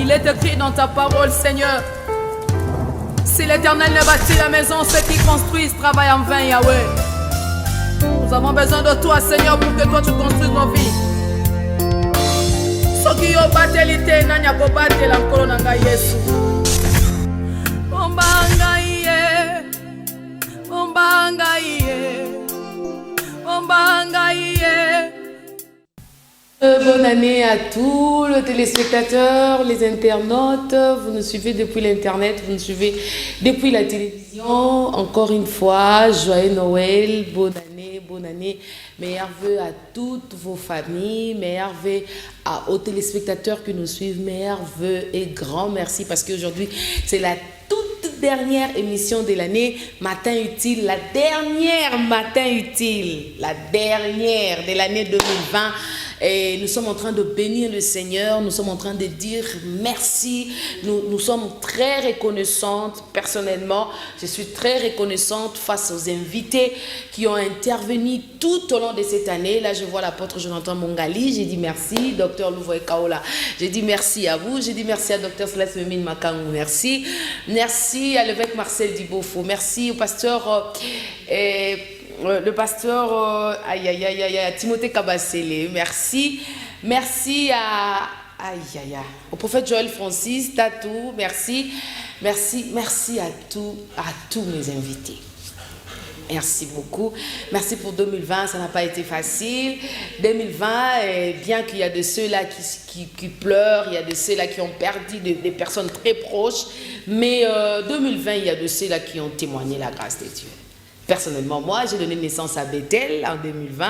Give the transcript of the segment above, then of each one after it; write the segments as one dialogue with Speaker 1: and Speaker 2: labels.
Speaker 1: Il est écrit dans ta parole, Seigneur. Si l'Éternel ne bâtit la maison, ceux qui construisent travaillent en vain, Yahweh. Nous avons besoin de toi, Seigneur, pour que toi tu construises nos vies. Soki yo batelite nani akobatela nkolo na ngai Yesu. Ombanga iye, ombanga iye, ombanga iye.
Speaker 2: Bonne année à tous les téléspectateurs, les internautes. Vous nous suivez depuis l'internet, vous nous suivez depuis la télévision. Encore une fois, joyeux Noël, bonne année, bonne année. Meilleurs vœux à toutes vos familles, meilleurs vœux aux téléspectateurs qui nous suivent, meilleurs vœux et grand merci parce qu'aujourd'hui c'est la toute dernière émission de l'année Matin Utile, la dernière Matin Utile, la dernière de l'année 2020. Et nous sommes en train de bénir le Seigneur, nous sommes en train de dire merci, nous sommes très reconnaissantes personnellement, je suis très reconnaissante face aux invités qui ont intervenu tout au long de cette année. Là je vois l'apôtre Jonathan Mongali, j'ai dit merci, docteur Louvoy Kaola, j'ai dit merci à vous, j'ai dit merci à docteur Céleste Memine Makangou, merci, merci à l'évêque Marcel Dibofo, merci au pasteur le pasteur Timothée Kabasele, merci. Merci au prophète Joël Francis Tatou, merci. Merci à tous mes invités. Merci beaucoup. Merci pour 2020, ça n'a pas été facile. 2020, bien qu'il y a de ceux-là qui pleurent, il y a de ceux-là qui ont perdu des personnes très proches, mais 2020, il y a de ceux-là qui ont témoigné la grâce de Dieu. Personnellement, moi, j'ai donné naissance à Bethel en 2020.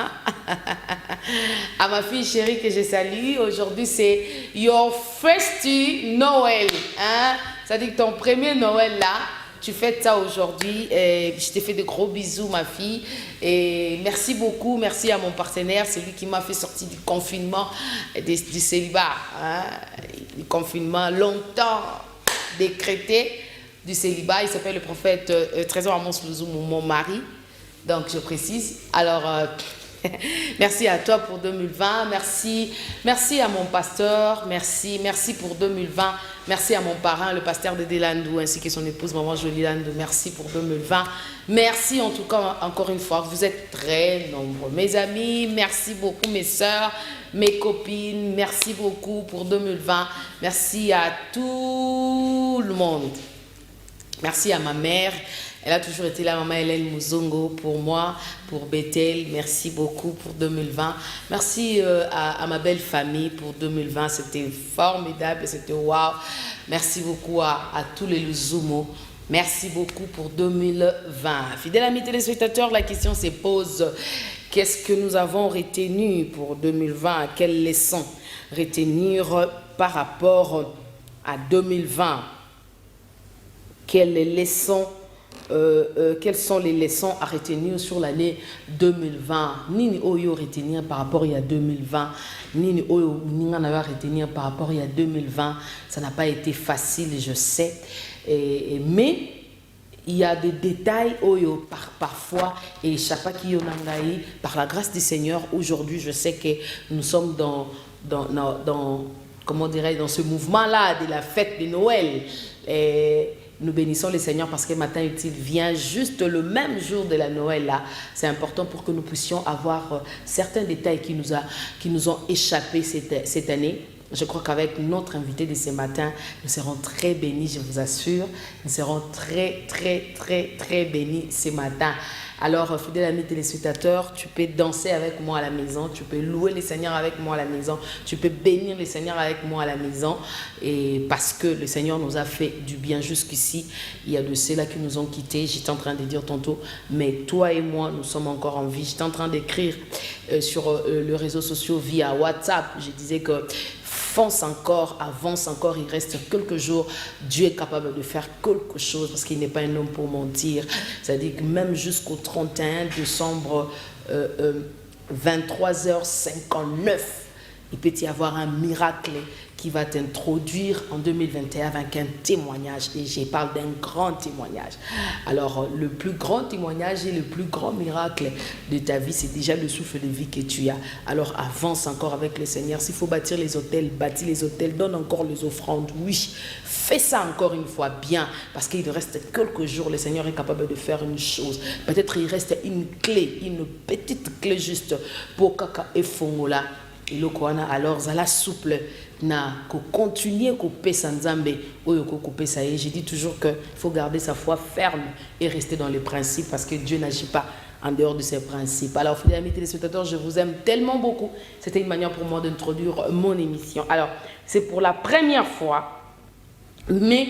Speaker 2: À ma fille chérie que je salue. Aujourd'hui, c'est your first Noël. Hein? Ça dit que ton premier Noël là, tu fêtes ça aujourd'hui. Je te fais de gros bisous, ma fille. Et merci beaucoup. Merci à mon partenaire. C'est lui qui m'a fait sortir du confinement, du célibat. Hein? Du confinement longtemps décrété. Du célibat, il s'appelle le prophète Trésor Amos Louzou, mon mari, donc je précise. Alors, merci à toi pour 2020, merci à mon pasteur, merci pour 2020, merci à mon parrain, le pasteur de Delandou, ainsi que son épouse, maman Jolie Landou, merci pour 2020, merci en tout cas, encore une fois, vous êtes très nombreux, mes amis, merci beaucoup mes soeurs, mes copines, merci beaucoup pour 2020, merci à tout le monde. Merci à ma mère, elle a toujours été là, maman Hélène Mouzongo, pour moi, pour Bethel, merci beaucoup pour 2020. Merci à ma belle famille pour 2020, c'était formidable, c'était waouh. Merci beaucoup à tous les Luzumo, merci beaucoup pour 2020. Fidèles amis téléspectateurs, la question se pose, qu'est-ce que nous avons retenu pour 2020? Quelles leçons retenir par rapport à 2020? Quelles sont les leçons à retenir sur l'année 2020? Nini oyo retenir par rapport à 2020? Nini oyo ninga na retenir par rapport à 2020? Ça n'a pas été facile, je sais. Mais il y a des détails oyo parfois et chaque qui yonangai par la grâce du Seigneur. Aujourd'hui, je sais que nous sommes comment dirais-je, dans ce mouvement-là de la fête de Noël. Nous bénissons le Seigneur parce que Matin Utile vient juste le même jour de la Noël là. C'est important pour que nous puissions avoir certains détails qui nous ont échappé cette année. Je crois qu'avec notre invité de ce matin, nous serons très bénis, je vous assure. Nous serons très bénis ce matin. Alors, fidèle ami téléspectateur, tu peux danser avec moi à la maison, tu peux louer le Seigneur avec moi à la maison, tu peux bénir le Seigneur avec moi à la maison. Et parce que le Seigneur nous a fait du bien jusqu'ici, il y a de ceux-là qui nous ont quittés. J'étais en train de dire tantôt, mais toi et moi, nous sommes encore en vie. J'étais en train d'écrire sur les réseaux sociaux via WhatsApp. Je disais que fonce encore, avance encore, il reste quelques jours. Dieu est capable de faire quelque chose parce qu'il n'est pas un homme pour mentir. C'est-à-dire que même jusqu'au 31 décembre, 23h59, il peut y avoir un miracle qui va t'introduire en 2021 avec un témoignage. Et je parle d'un grand témoignage. Alors, le plus grand témoignage et le plus grand miracle de ta vie, c'est déjà le souffle de vie que tu as. Alors, avance encore avec le Seigneur. S'il faut bâtir les hôtels, bâtis les hôtels, donne encore les offrandes. Oui, fais ça encore une fois bien. Parce qu'il reste quelques jours, le Seigneur est capable de faire une chose. Peut-être il reste une clé, une petite clé juste pour Kaka et Fongola. Et le Kwana, alors, zala souple. Na ko continuer ko pesa nzambe oyo ko pesa ye. Je dis toujours que faut garder sa foi ferme et rester dans les principes parce que Dieu n'agit pas en dehors de ses principes. Alors, fidèles amis téléspectateurs, je vous aime tellement beaucoup. C'était une manière pour moi d'introduire mon émission. Alors, c'est pour la première fois, mais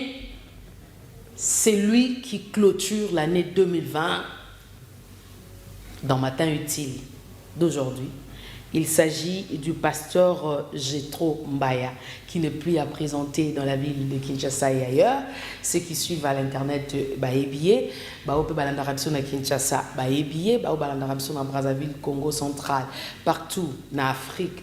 Speaker 2: c'est lui qui clôture l'année 2020 dans Matin Utile d'aujourd'hui. Il s'agit du pasteur Jétro Mbaya, qui n'est plus à présenter dans la ville de Kinshasa et ailleurs. Ceux qui suivent à l'internet, baébié, baope balandarabson à Kinshasa, baébié, baope balandarabson à Brazzaville, Congo central, partout, na Afrique,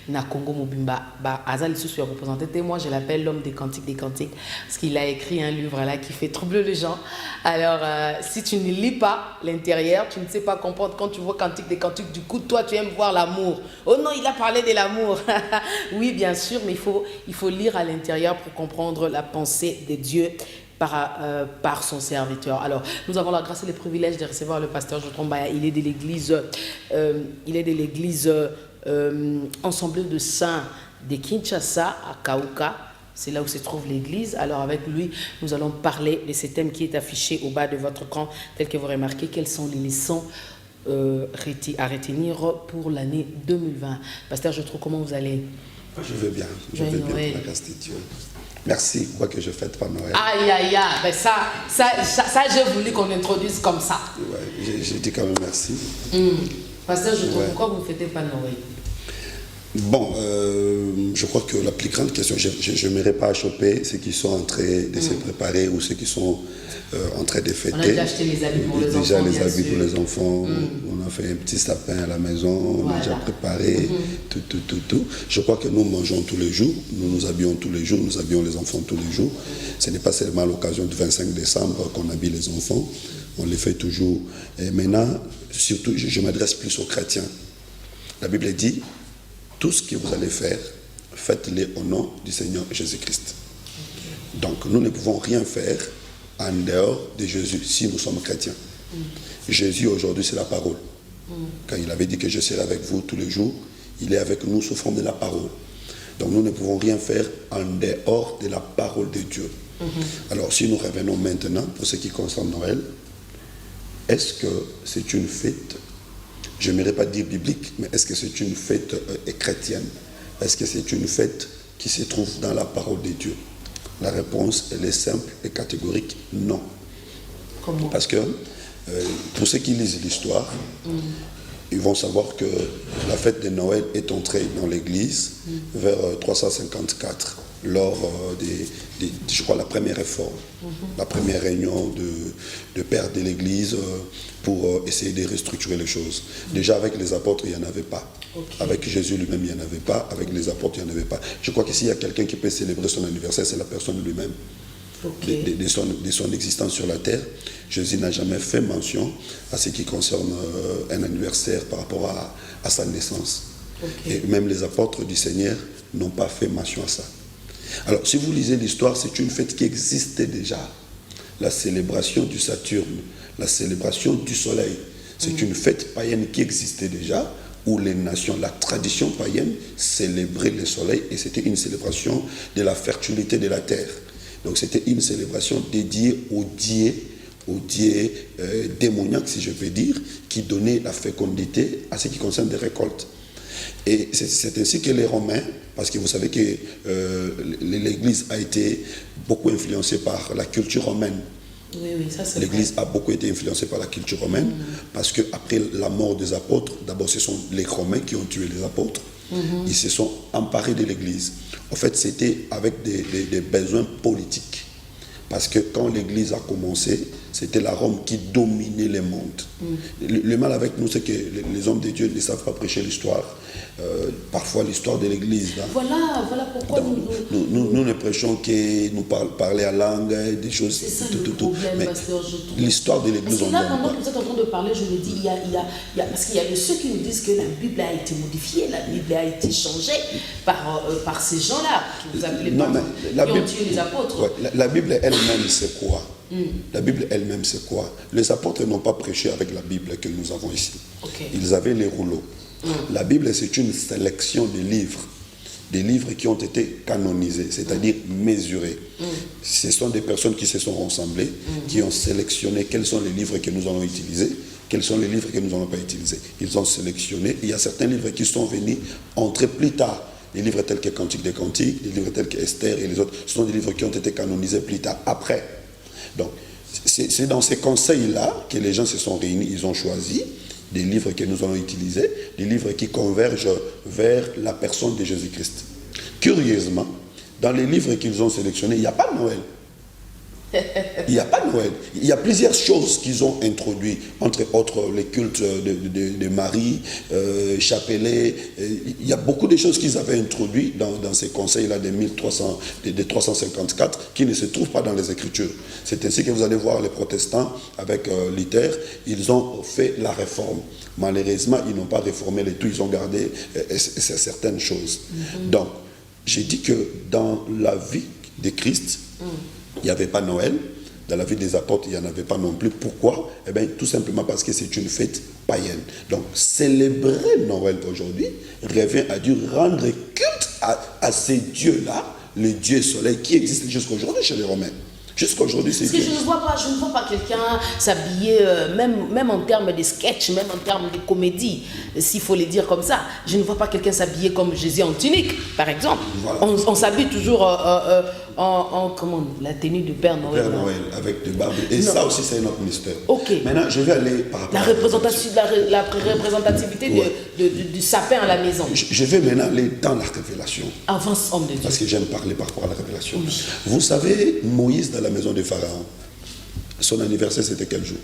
Speaker 2: na Congo Mobimba, Azal Soussou a représenté. Moi, je l'appelle l'homme des cantiques, parce qu'il a écrit un livre là qui fait troubler les gens. Alors, si tu ne lis pas l'intérieur, tu ne sais pas comprendre. Quand tu vois cantique des cantiques, du coup, toi, tu aimes voir l'amour. Oh non, il a parlé de l'amour. Oui, bien sûr, mais il faut lire à l'intérieur pour comprendre la pensée de Dieu par son serviteur. Alors, nous avons la grâce et le privilège de recevoir le pasteur Jétro Mbaya. Il est de l'église Ensemble de Saints de Kinshasa à Kauka. C'est là où se trouve l'église. Alors avec lui, nous allons parler de ce thème qui est affiché au bas de votre écran, tel que vous remarquez. Quelles sont les leçons à retenir pour l'année 2020. Pasteur, je trouve comment vous allez?
Speaker 3: Je vais bien. Je vais bien pour la grâce de Dieu. Merci, quoi que je fête pas Noël.
Speaker 2: Aïe, aïe, aïe. Ben ça j'ai voulu qu'on introduise comme ça.
Speaker 3: Ouais, je dis quand même merci.
Speaker 2: Pasteur, je trouve pourquoi vous ne fêtez pas Noël?
Speaker 3: Bon, je crois que la plus grande question, je n'aimerais pas choper ceux qui sont en train de se préparer ou ceux qui sont en train de fêter.
Speaker 2: On a déjà acheté les habits pour les enfants.
Speaker 3: Déjà les habits pour les enfants. On a fait un petit sapin à la maison. On a déjà préparé tout. Je crois que nous mangeons tous les jours. Nous nous habillons tous les jours. Nous habillons les enfants tous les jours. Ce n'est pas seulement à l'occasion du 25 décembre qu'on habille les enfants. On les fait toujours. Et maintenant, surtout, je m'adresse plus aux chrétiens. La Bible dit: tout ce que vous allez faire, faites-le au nom du Seigneur Jésus-Christ. Donc, nous ne pouvons rien faire en dehors de Jésus si nous sommes chrétiens. Jésus, aujourd'hui, c'est la parole. Quand il avait dit que je serai avec vous tous les jours, il est avec nous sous forme de la parole. Donc, nous ne pouvons rien faire en dehors de la parole de Dieu. Alors, si nous revenons maintenant pour ce qui concerne Noël, est-ce que c'est une fête? Je n'aimerais pas dire biblique, mais est-ce que c'est une fête chrétienne? Est-ce que c'est une fête qui se trouve dans la parole de Dieu? La réponse, elle est simple et catégorique, non.
Speaker 2: Comment?
Speaker 3: Parce que pour ceux qui lisent l'histoire, ils vont savoir que la fête de Noël est entrée dans l'église vers 354, lors je crois, la première réforme, la première réunion de pères de l'église pour essayer de restructurer les choses. Déjà avec les apôtres, il n'y en avait pas. Avec Jésus lui-même, il n'y en avait pas. Avec les apôtres, il n'y en avait pas. Je crois que s'il y a quelqu'un qui peut célébrer son anniversaire, c'est la personne lui-même. De son existence sur la terre. Jésus n'a jamais fait mention à ce qui concerne un anniversaire par rapport à sa naissance. Et même les apôtres du Seigneur n'ont pas fait mention à ça. Alors, si vous lisez l'histoire, c'est une fête qui existait déjà. La célébration du Saturne, la célébration du soleil. C'est une fête païenne qui existait déjà, où les nations, la tradition païenne, célébraient le soleil, et c'était une célébration de la fertilité de la terre. Donc, c'était une célébration dédiée aux dieux démoniaques, si je peux dire, qui donnaient la fécondité à ce qui concerne des récoltes. Et c'est ainsi que les Romains, parce que vous savez que l'Église a été beaucoup influencée par la culture romaine.
Speaker 2: Oui, ça c'est
Speaker 3: L'Église a beaucoup été influencée par la culture romaine, parce qu'après la mort des apôtres, d'abord ce sont les Romains qui ont tué les apôtres, ils se sont emparés de l'Église. En fait, c'était avec des besoins politiques. Parce que quand l'Église a commencé, c'était la Rome qui dominait le monde. Le mal avec nous, c'est que les hommes de Dieu ne savent pas prêcher l'histoire. parfois l'histoire de l'Église.
Speaker 2: Voilà pourquoi
Speaker 3: nous ne prêchons que nous parler à langue, des choses.
Speaker 2: C'est ça le problème, pasteur, je trouve.
Speaker 3: L'histoire de l'Église,
Speaker 2: parce que là, pendant que vous êtes en train de parler, je me dis, parce qu'il y a de ceux qui nous disent que la Bible a été modifiée, la Bible a été changée par ces gens-là, que vous appelez qui ont tué les apôtres.
Speaker 3: Ouais, la Bible elle-même, c'est quoi? La Bible elle-même, c'est quoi? Les apôtres n'ont pas prêché avec la Bible que nous avons ici. Ils avaient les rouleaux. La Bible, c'est une sélection de livres. Des livres qui ont été canonisés, c'est-à-dire mesurés. Ce sont des personnes qui se sont rassemblées, qui ont sélectionné quels sont les livres que nous allons utiliser, quels sont les livres que nous n'allons pas utiliser. Ils ont sélectionné. Il y a certains livres qui sont venus entrer plus tard. Des livres tels que Cantique des Cantiques, des livres tels que Esther et les autres. Ce sont des livres qui ont été canonisés plus tard, après. Donc, c'est dans ces conseils-là que les gens se sont réunis, ils ont choisi des livres que nous allons utiliser, des livres qui convergent vers la personne de Jésus-Christ. Curieusement, dans les livres qu'ils ont sélectionnés, il n'y a pas Noël. Il n'y a pas Noël. Il y a plusieurs choses qu'ils ont introduites, entre autres les cultes de Marie, chapelet. Il y a beaucoup de choses qu'ils avaient introduites dans ces conseils-là de 354 qui ne se trouvent pas dans les Écritures. C'est ainsi que vous allez voir les protestants avec Luther, ils ont fait la réforme. Malheureusement, ils n'ont pas réformé le tout, ils ont gardé certaines choses. Donc, j'ai dit que dans la vie de Christ, il n'y avait pas Noël. Dans la vie des apôtres, il n'y en avait pas non plus. Pourquoi? Eh bien, tout simplement parce que c'est une fête païenne. Donc, célébrer Noël aujourd'hui revient à Dieu, rendre culte à ces dieux-là, le Dieu soleil qui existe jusqu'à aujourd'hui chez les Romains. Jusqu'à aujourd'hui, c'est
Speaker 2: Dieu. Parce que je ne vois pas quelqu'un s'habiller, même en termes de sketch, même en termes de comédie, s'il faut les dire comme ça. Je ne vois pas quelqu'un s'habiller comme Jésus en tunique, par exemple. Voilà. On s'habille toujours comment, la tenue de Père Noël.
Speaker 3: Père Noël, avec des barbes. Et non. Ça aussi, c'est notre mystère.
Speaker 2: Ok.
Speaker 3: Maintenant, je vais aller par rapport
Speaker 2: la représentativité du sapin à la maison.
Speaker 3: Je vais maintenant aller dans la révélation.
Speaker 2: Avance, homme de Dieu.
Speaker 3: Parce que j'aime parler par rapport à la révélation. Oui. Vous savez, Moïse dans la maison de Pharaon, son anniversaire, c'était quel jour?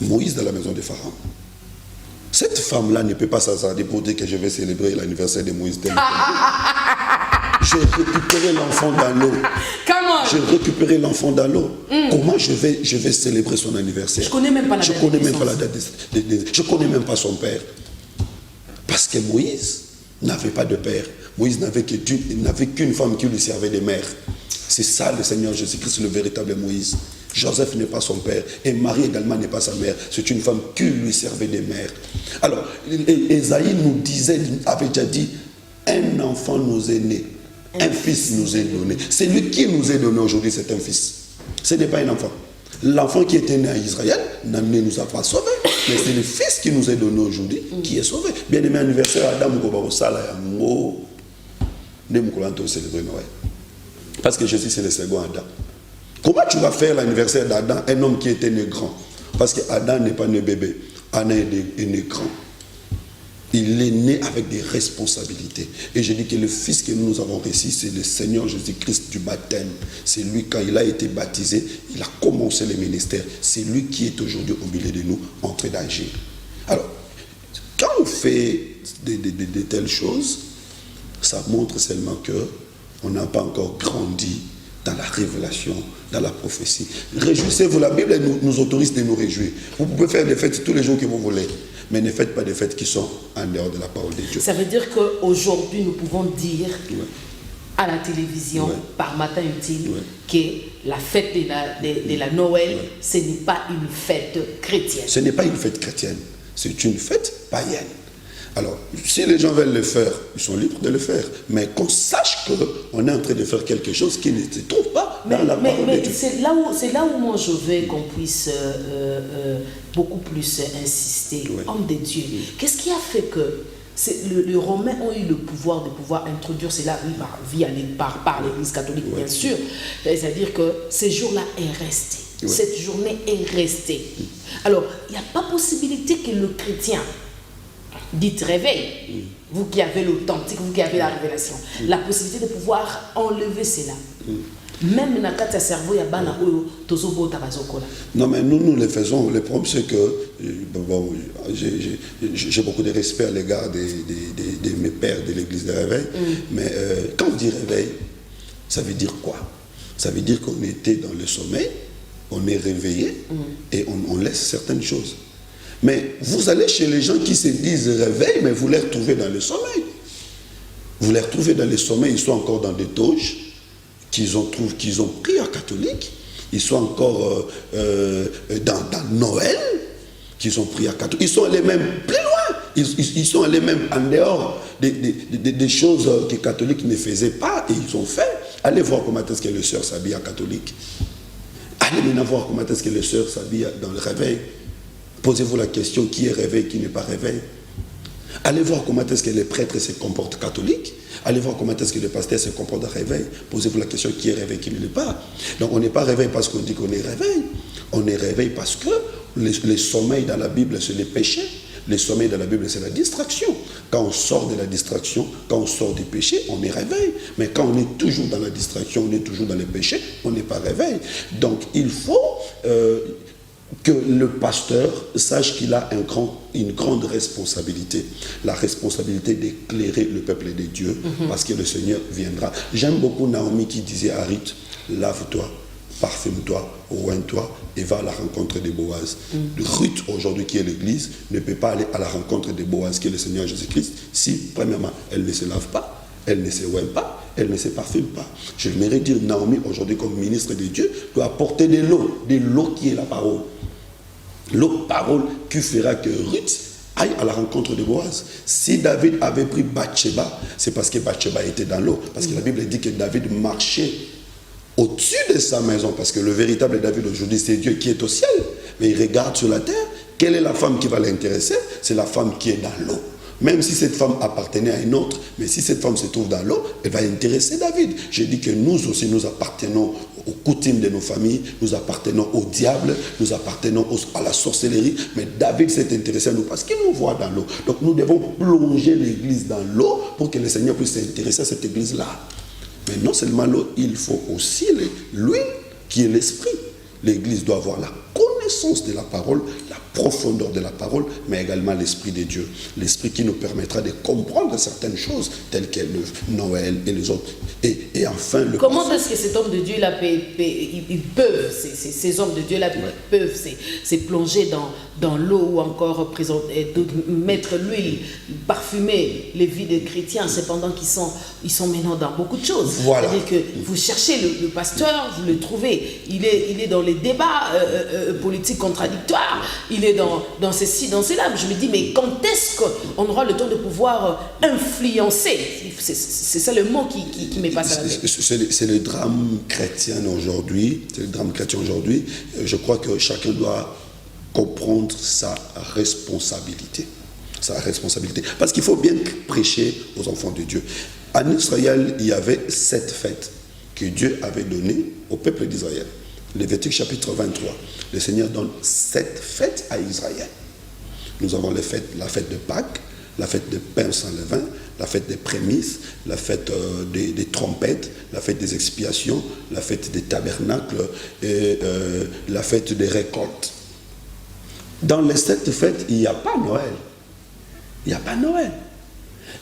Speaker 3: Moïse dans la maison de Pharaon. Cette femme-là ne peut pas s'hasarder pour dire que je vais célébrer l'anniversaire de Moïse. J'ai récupéré l'enfant dans l'eau. J'ai récupéré l'enfant dans l'eau. Comment je vais célébrer son anniversaire?
Speaker 2: Je connais même pas la date.
Speaker 3: Je connais même pas la date. Je connais même pas son père. Parce que Moïse n'avait pas de père. Moïse n'avait qu'une femme qui lui servait de mère. C'est ça le Seigneur Jésus-Christ, le véritable Moïse. Joseph n'est pas son père et Marie également n'est pas sa mère. C'est une femme qui lui servait de mère. Alors, Ésaïe nous avait déjà dit, un enfant nous est né, un fils nous est donné. C'est lui qui nous est donné aujourd'hui, c'est un fils. Ce n'est pas un enfant. L'enfant qui était né à Israël ne nous a pas sauvés, mais c'est le fils qui nous est donné aujourd'hui qui est sauvé. Bien aimé anniversaire, Adam Sala Yango, nous célébrer Noël. Parce que Jésus, c'est le second Adam. Comment tu vas faire l'anniversaire d'Adam, un homme qui était né grand? Parce que Adam n'est pas né bébé, Adam est né grand. Il est né avec des responsabilités. Et je dis que le fils que nous avons reçu, c'est le Seigneur Jésus-Christ du baptême. C'est lui, quand il a été baptisé, il a commencé le ministère. C'est lui qui est aujourd'hui au milieu de nous, en train d'agir. Alors, quand on fait de telles choses, ça montre seulement qu'on n'a pas encore grandi dans la révélation, dans la prophétie. Réjouissez-vous, la Bible nous autorise de nous réjouir. Vous pouvez faire des fêtes tous les jours que vous voulez, mais ne faites pas des fêtes qui sont en dehors de la parole de Dieu.
Speaker 2: Ça veut dire qu'aujourd'hui, nous pouvons dire à la télévision, par Matin Utile, que la fête de la Noël, ce n'est pas une fête chrétienne.
Speaker 3: Ce n'est pas une fête chrétienne, c'est une fête païenne. Alors, si les gens veulent le faire, ils sont libres de le faire. Mais qu'on sache qu'on est en train de faire quelque chose qui ne se trouve pas dans la parole de Dieu.
Speaker 2: C'est là où moi je veux qu'on puisse beaucoup plus insister. Homme de Dieu, qu'est-ce qui a fait que les Romains ont eu le pouvoir de pouvoir introduire cela par l'Église catholique, bien sûr. C'est-à-dire que ce jour-là est resté. Cette journée est restée. Alors, il n'y a pas possibilité que le chrétien... Dites réveil, vous qui avez l'authentique, vous qui avez la révélation, la possibilité de pouvoir enlever cela. Même dans le cerveau, il y a bana tozobota bazokola.
Speaker 3: Non, mais nous les faisons. Le problème, c'est que bon, j'ai beaucoup de respect à l'égard de mes pères de l'église de réveil. Mais quand on dit réveil, ça veut dire quoi? Ça veut dire qu'on était dans le sommeil, on est réveillé et on laisse certaines choses. Mais vous allez chez les gens qui se disent réveil, mais vous les retrouvez dans le sommeil. Vous les retrouvez dans le sommeil, ils sont encore dans des toges qu'ils ont pris à catholique. Ils sont encore dans Noël, qu'ils ont pris à catholique. Ils sont allés même plus loin. Ils sont allés même en dehors des choses que les catholiques ne faisaient pas et ils ont fait. Allez voir comment est-ce que les sœurs s'habillent à catholique. Allez maintenant voir comment est-ce que les sœurs s'habillent dans le réveil. Posez-vous la question, qui est réveil, qui n'est pas réveil. Allez voir comment est-ce que les prêtres se comportent catholiques. Allez voir comment est-ce que les pasteurs se comportent à réveil. Posez-vous la question, qui est réveil, qui ne l'est pas. Donc on n'est pas réveil parce qu'on dit qu'on est réveil. On est réveil parce que les sommeils dans la Bible, c'est les péchés. Les sommeils dans la Bible, c'est la distraction. Quand on sort de la distraction, quand on sort du péché, on est réveil. Mais quand on est toujours dans la distraction, on est toujours dans les péchés, on n'est pas réveil. Donc il faut que le pasteur sache qu'il a une grande responsabilité. La responsabilité d'éclairer le peuple de Dieu, parce que le Seigneur viendra. J'aime beaucoup Naomi qui disait à Ruth, lave-toi, parfume-toi, oigne-toi et va à la rencontre de Boaz. Ruth, aujourd'hui, qui est l'église, ne peut pas aller à la rencontre de Boaz, qui est le Seigneur Jésus-Christ, si, premièrement, elle ne se lave pas, elle ne se oigne pas, elle ne se parfume pas. J'aimerais dire, Naomi, aujourd'hui, comme ministre de Dieu, doit apporter de l'eau qui est la parole. L'autre parole qui fera que Ruth aille à la rencontre de Boaz. Si David avait pris Bathsheba, c'est parce que Bathsheba était dans l'eau. Parce que la Bible dit que David marchait au-dessus de sa maison. Parce que le véritable David aujourd'hui, c'est Dieu qui est au ciel. Mais il regarde sur la terre. Quelle est la femme qui va l'intéresser? C'est la femme qui est dans l'eau. Même si cette femme appartenait à une autre, mais si cette femme se trouve dans l'eau, elle va intéresser David. J'ai dit que nous aussi, nous appartenons aux coutumes de nos familles, nous appartenons au diable, nous appartenons à la sorcellerie, mais David s'est intéressé à nous parce qu'il nous voit dans l'eau. Donc nous devons plonger l'église dans l'eau pour que le Seigneur puisse s'intéresser à cette église-là. Mais non seulement l'eau, il faut aussi l'huile qui est l'esprit. L'église doit avoir la connaissance de la parole, la profondeur de la parole, mais également l'Esprit de Dieu. L'Esprit qui nous permettra de comprendre certaines choses, telles que le Noël et les autres. Et enfin,
Speaker 2: comment est-ce que cet homme de Dieu-là, ils peuvent, ces hommes de Dieu-là peuvent se plonger dans l'eau ou encore mettre l'huile, parfumer les vies des chrétiens, cependant qu'ils sont maintenant dans beaucoup de choses.
Speaker 3: Voilà.
Speaker 2: C'est-à-dire que vous cherchez le pasteur, vous le trouvez, il est dans les débats politiques contradictoires, il est dans ceci, dans cela. Je me dis, mais quand est-ce qu'on aura le temps de pouvoir influencer? C'est ça le mot qui me passe à la tête.
Speaker 3: C'est le drame chrétien aujourd'hui. C'est le drame chrétien aujourd'hui. Je crois que chacun doit comprendre sa responsabilité. Sa responsabilité. Parce qu'il faut bien prêcher aux enfants de Dieu. En Israël, il y avait 7 fêtes que Dieu avait données au peuple d'Israël. Lévitique chapitre 23. Le Seigneur donne 7 fêtes à Israël. Nous avons la fête de Pâques, la fête de pain sans levain, la fête des prémices, la fête des trompettes, la fête des expiations, la fête des tabernacles et la fête des récoltes. Dans les 7 fêtes, il n'y a pas Noël. Il n'y a pas Noël.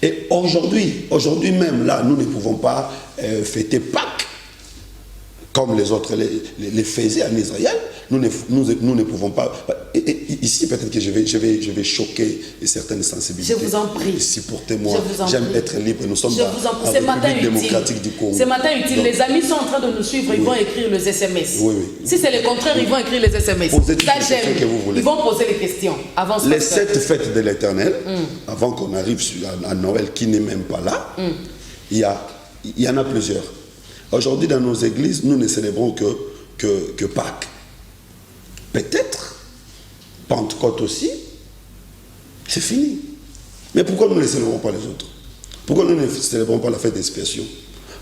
Speaker 3: Et aujourd'hui même, là, nous ne pouvons pas fêter Pâques comme les autres les faisaient en Israël. Nous ne pouvons pas. Et ici, peut-être que je vais choquer certaines sensibilités.
Speaker 2: Je vous en prie.
Speaker 3: Supportez-moi. J'aime être libre. Nous sommes dans la République démocratique du Congo.
Speaker 2: Ce matin utile. Les amis sont en train de nous suivre. Ils vont écrire les SMS.
Speaker 3: Oui.
Speaker 2: Si c'est le contraire, ils vont écrire les SMS.
Speaker 3: Posez toutes les questions que vous voulez.
Speaker 2: Ils vont poser les questions. Avant
Speaker 3: les 7 fêtes de l'Éternel, avant qu'on arrive à Noël, qui n'est même pas là, il y en a plusieurs. Aujourd'hui, dans nos églises, nous ne célébrons que Pâques. Peut-être, Pentecôte aussi, c'est fini. Mais pourquoi nous ne célébrons pas les autres? Pourquoi nous ne célébrons pas la fête d'expiation?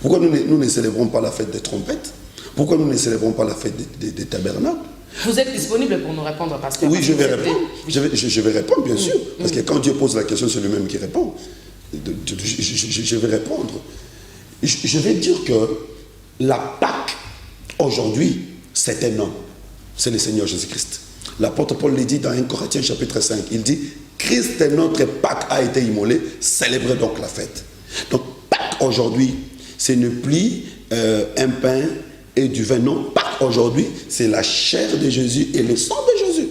Speaker 3: Pourquoi nous ne célébrons pas la fête des trompettes? Pourquoi nous ne célébrons pas la fête des tabernacles?
Speaker 2: Vous êtes disponible pour nous répondre, pasteur?
Speaker 3: Oui, je vais répondre. Je vais répondre, bien sûr. Parce que quand Dieu pose la question, c'est lui-même qui répond. Je vais répondre. Je vais dire que la Pâque Aujourd'hui, c'est un homme. C'est le Seigneur Jésus-Christ. L'apôtre Paul le dit dans 1 Corinthiens chapitre 5. Il dit, Christ est notre Pâque a été immolé, célébrez donc la fête. Donc Pâque aujourd'hui, ce n'est plus un pain et du vin. Non, Pâque aujourd'hui, c'est la chair de Jésus et le sang de Jésus.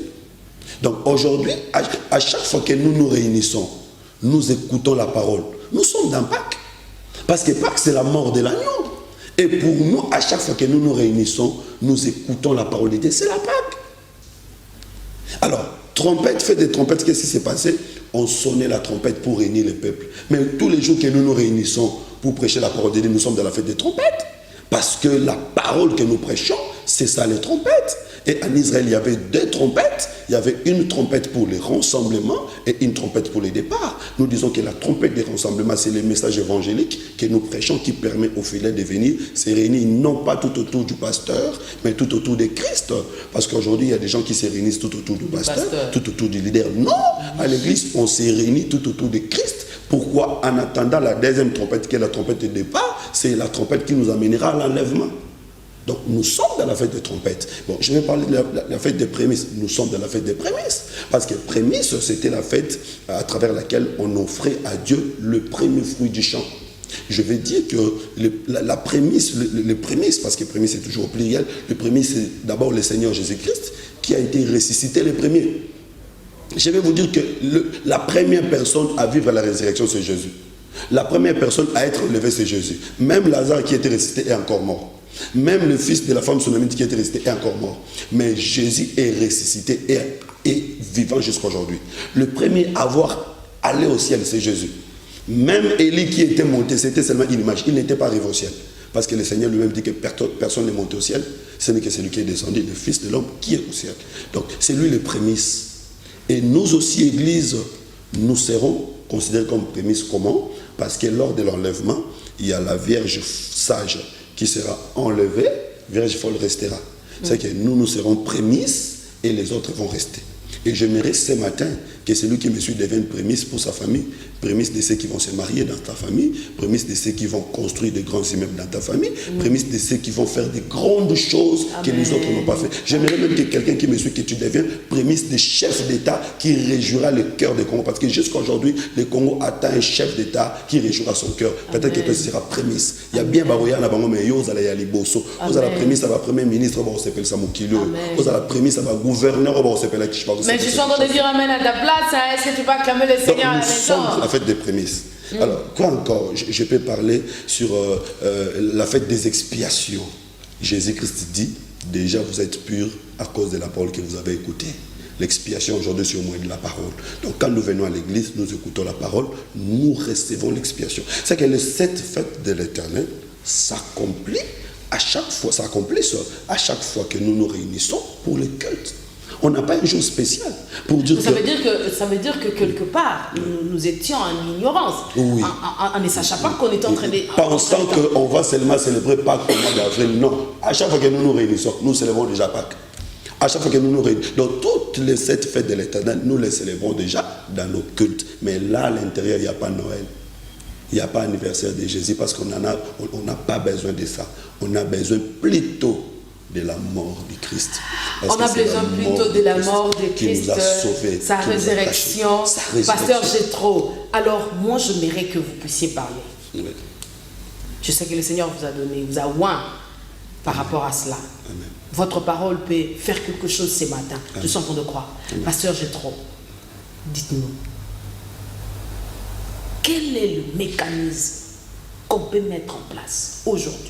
Speaker 3: Donc aujourd'hui, à chaque fois que nous nous réunissons, nous écoutons la parole. Nous sommes dans Pâques. Parce que Pâques, c'est la mort de l'agneau. Et pour nous, à chaque fois que nous nous réunissons, nous écoutons la parole de Dieu. C'est la Pâque. Alors, trompette, fête des trompettes, qu'est-ce qui s'est passé? On sonnait la trompette pour réunir le peuple. Mais tous les jours que nous nous réunissons pour prêcher la parole de Dieu, nous sommes dans la fête des trompettes. Parce que la parole que nous prêchons, c'est ça les trompettes. Et en Israël, il y avait 2 trompettes. Il y avait une trompette pour les rassemblements et une trompette pour les départs. Nous disons que la trompette des rassemblements, c'est le message évangélique que nous prêchons qui permet aux fidèles de venir se réunir, non pas tout autour du pasteur, mais tout autour de Christ. Parce qu'aujourd'hui, il y a des gens qui se réunissent tout autour du pasteur, tout autour du leader. Non, à l'église, on se réunit tout autour de Christ. Pourquoi? En attendant la deuxième trompette, qui est la trompette de départ, c'est la trompette qui nous amènera à l'enlèvement. Donc nous sommes dans la fête des trompettes. Bon, je vais parler de la fête des prémices. Nous sommes dans la fête des prémices. Parce que prémices, c'était la fête à travers laquelle on offrait à Dieu le premier fruit du champ. Je vais dire que la prémisse, les prémices, parce que prémisse c'est toujours au pluriel, le prémisse c'est d'abord le Seigneur Jésus-Christ qui a été ressuscité le premier. Je vais vous dire que la première personne à vivre la résurrection, c'est Jésus. La première personne à être levée, c'est Jésus. Même Lazare qui était ressuscité est encore mort. Même le fils de la femme sunamite qui était resté est encore mort. Mais Jésus est ressuscité et vivant jusqu'à aujourd'hui. Le premier à avoir allé au ciel, c'est Jésus. Même Élie qui était monté, c'était seulement une image. Il n'était pas arrivé au ciel. Parce que le Seigneur lui-même dit que personne n'est monté au ciel. Ce n'est que celui qui est descendu, le Fils de l'homme qui est au ciel. Donc c'est lui le prémisse. Et nous aussi, Église, nous serons considérés comme prémices. Comment? Parce que lors de l'enlèvement, il y a la Vierge sage qui sera enlevée, Vierge folle restera. C'est que nous serons prémices et les autres vont rester. Et j'aimerais ce matin que celui qui me suit devienne prémisse pour sa famille, prémisse de ceux qui vont se marier dans ta famille, prémisse de ceux qui vont construire de grands immeubles dans ta famille, prémisse de ceux qui vont faire de grandes choses que les autres n'ont pas fait. J'aimerais même que quelqu'un qui me suit, que tu deviennes prémisse de chef d'État qui réjouira le cœur du Congo. Parce que jusqu'à aujourd'hui, le Congo atteint un chef d'État qui réjouira son cœur. Peut-être que toi, tu seras prémisse. Il y a bien Baroya, mais vous allez y aller bosso. Vous avez la prémisse, à la première ministre, on s'appelle Samukilo. Vous avez la prémisse, à la gouverneur, on s'appelle Kishpa.
Speaker 2: Mais je suis en train de dire amen à ta place. Est-ce que tu peux acclamer le Seigneur à la
Speaker 3: maison? Nous sommes la fête des prémices. Alors, quoi encore? Je peux parler sur la fête des expiations. Jésus-Christ dit, déjà vous êtes purs à cause de la parole que vous avez écoutée. L'expiation aujourd'hui c'est au moins de la parole. Donc quand nous venons à l'église, nous écoutons la parole, nous recevons l'expiation. C'est que cette fête de l'Éternel s'accomplit à chaque fois, à chaque fois que nous nous réunissons pour le culte. On n'a pas un jour spécial pour dire
Speaker 2: ça veut dire que quelque part, nous étions en ignorance.
Speaker 3: Oui.
Speaker 2: En ne sachant pas qu'on était en train de...
Speaker 3: Pensant qu'on va seulement célébrer Pâques au mois d'avril. Non. À chaque fois que nous nous réunissons, nous célébrons déjà Pâques. À chaque fois que nous nous réunissons. Donc toutes les 7 fêtes de l'Éternel, nous les célébrons déjà dans nos cultes. Mais là, à l'intérieur, il n'y a pas Noël. Il n'y a pas anniversaire de Jésus parce qu'on n'a pas besoin de ça. On a besoin plutôt de la mort du Christ.
Speaker 2: On a besoin plutôt de la mort de Christ, sa résurrection. Pasteur Jétro, alors moi j'aimerais que vous puissiez parler. Oui. Je sais que le Seigneur vous a donné, vous a oint par rapport à cela. Amen. Votre parole peut faire quelque chose ce matin. Amen. Je suis en train de croire. Amen. Pasteur Jétro, dites-nous, quel est le mécanisme qu'on peut mettre en place aujourd'hui?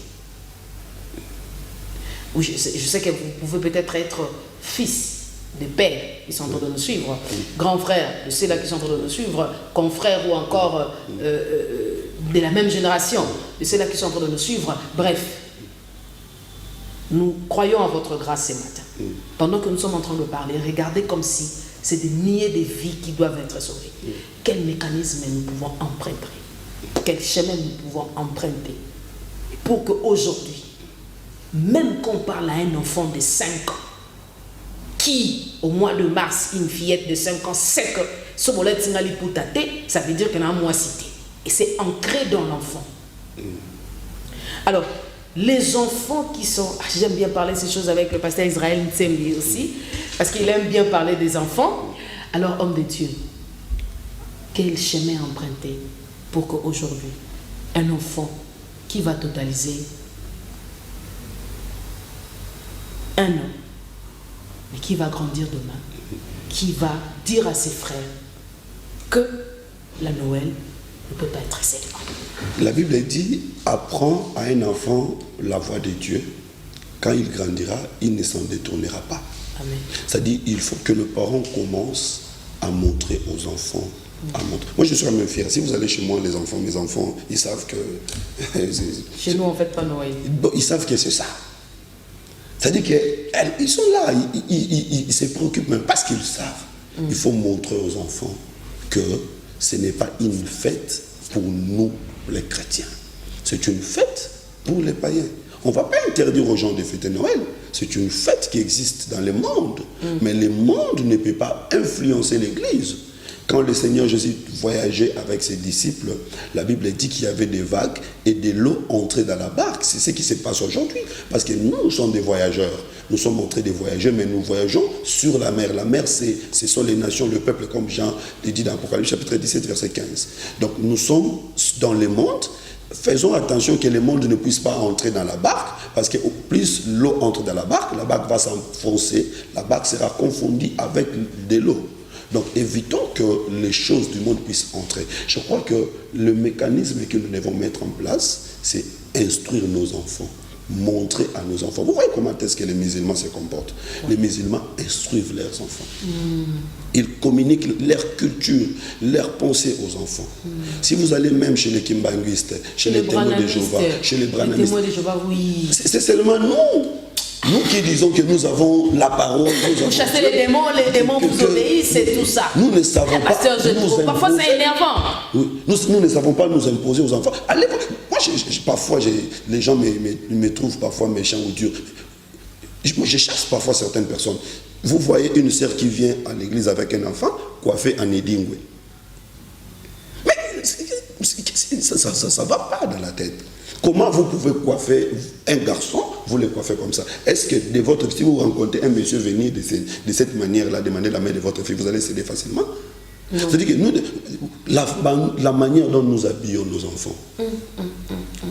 Speaker 2: Oui, je sais que vous pouvez peut-être être fils de pères qui sont en train de nous suivre, grands frères de ceux-là qui sont en train de nous suivre, confrères ou encore de la même génération de ceux-là qui sont en train de nous suivre. Bref, nous croyons en votre grâce ce matin. Pendant que nous sommes en train de parler, regardez comme si c'est des milliers de vies qui doivent être sauvées. Quel mécanisme nous pouvons emprunter? Quel chemin nous pouvons emprunter pour qu'aujourd'hui, même qu'on parle à un enfant de 5 ans, qui, au mois de mars, une fillette de 5 ans sait que ce bolet tingali poutate, ça veut dire qu'elle a un mois cité. Et c'est ancré dans l'enfant. Alors, les enfants qui sont... J'aime bien parler de ces choses avec le pasteur Israël Ntsembi aussi, parce qu'il aime bien parler des enfants. Alors, homme de Dieu, quel chemin emprunter pour qu'aujourd'hui, un enfant qui va totaliser 1 an, mais qui va grandir demain, qui va dire à ses frères que la Noël ne peut pas être célébrée.
Speaker 3: La Bible dit, apprends à un enfant la voie de Dieu. Quand il grandira, il ne s'en détournera pas.
Speaker 2: Amen.
Speaker 3: C'est-à-dire, il faut que le parent commence à montrer aux enfants. Moi, je suis même fier. Si vous allez chez moi, les enfants, mes enfants, ils savent que...
Speaker 2: Chez nous, on ne fait pas Noël.
Speaker 3: Ils savent que c'est ça. C'est-à-dire qu'ils sont là, ils se préoccupent même parce qu'ils savent. Il faut montrer aux enfants que ce n'est pas une fête pour nous, les chrétiens. C'est une fête pour les païens. On ne va pas interdire aux gens de fêter Noël. C'est une fête qui existe dans le monde. Mais le monde ne peut pas influencer l'Église. Quand le Seigneur Jésus voyageait avec ses disciples, la Bible dit qu'il y avait des vagues et de l'eau entrait dans la barque. C'est ce qui se passe aujourd'hui. Parce que nous sommes des voyageurs. Nous sommes entrés des voyageurs, mais nous voyageons sur la mer. La mer, ce sont les nations, le peuple, comme Jean le dit dans Apocalypse chapitre 17, verset 15. Donc nous sommes dans le monde. Faisons attention que le monde ne puisse pas entrer dans la barque, parce que au plus l'eau entre dans la barque va s'enfoncer, la barque sera confondue avec de l'eau. Donc évitons que les choses du monde puissent entrer. Je crois que le mécanisme que nous devons mettre en place, c'est instruire nos enfants, montrer à nos enfants. Vous voyez comment est-ce que les musulmans se comportent? Les musulmans instruisent leurs enfants. Ils communiquent leur culture, leur pensée aux enfants. Si vous allez même chez les kimbanguistes, chez les témoins de Jéhovah, chez les branamistes,
Speaker 2: les témoins de Jéhovah, oui.
Speaker 3: C'est seulement nous qui disons que nous avons la parole.
Speaker 2: Vous chassez les démons vous obéissent, c'est tout ça.
Speaker 3: Nous ne savons pas.
Speaker 2: Pasteur, parfois c'est énervant.
Speaker 3: Oui, nous ne savons pas nous imposer aux enfants. À l'époque, moi, parfois, les gens me trouvent parfois méchant ou dur. Moi, je chasse parfois certaines personnes. Vous voyez une sœur qui vient à l'église avec un enfant coiffé en Edingwe. Mais ça ne va pas dans la tête. Comment vous pouvez coiffer un garçon, vous le coiffez comme ça? Est-ce que si vous rencontrez un monsieur venir de cette manière-là, demander la main de votre fille, vous allez céder facilement? C'est-à-dire que nous, la manière dont nous habillons nos enfants,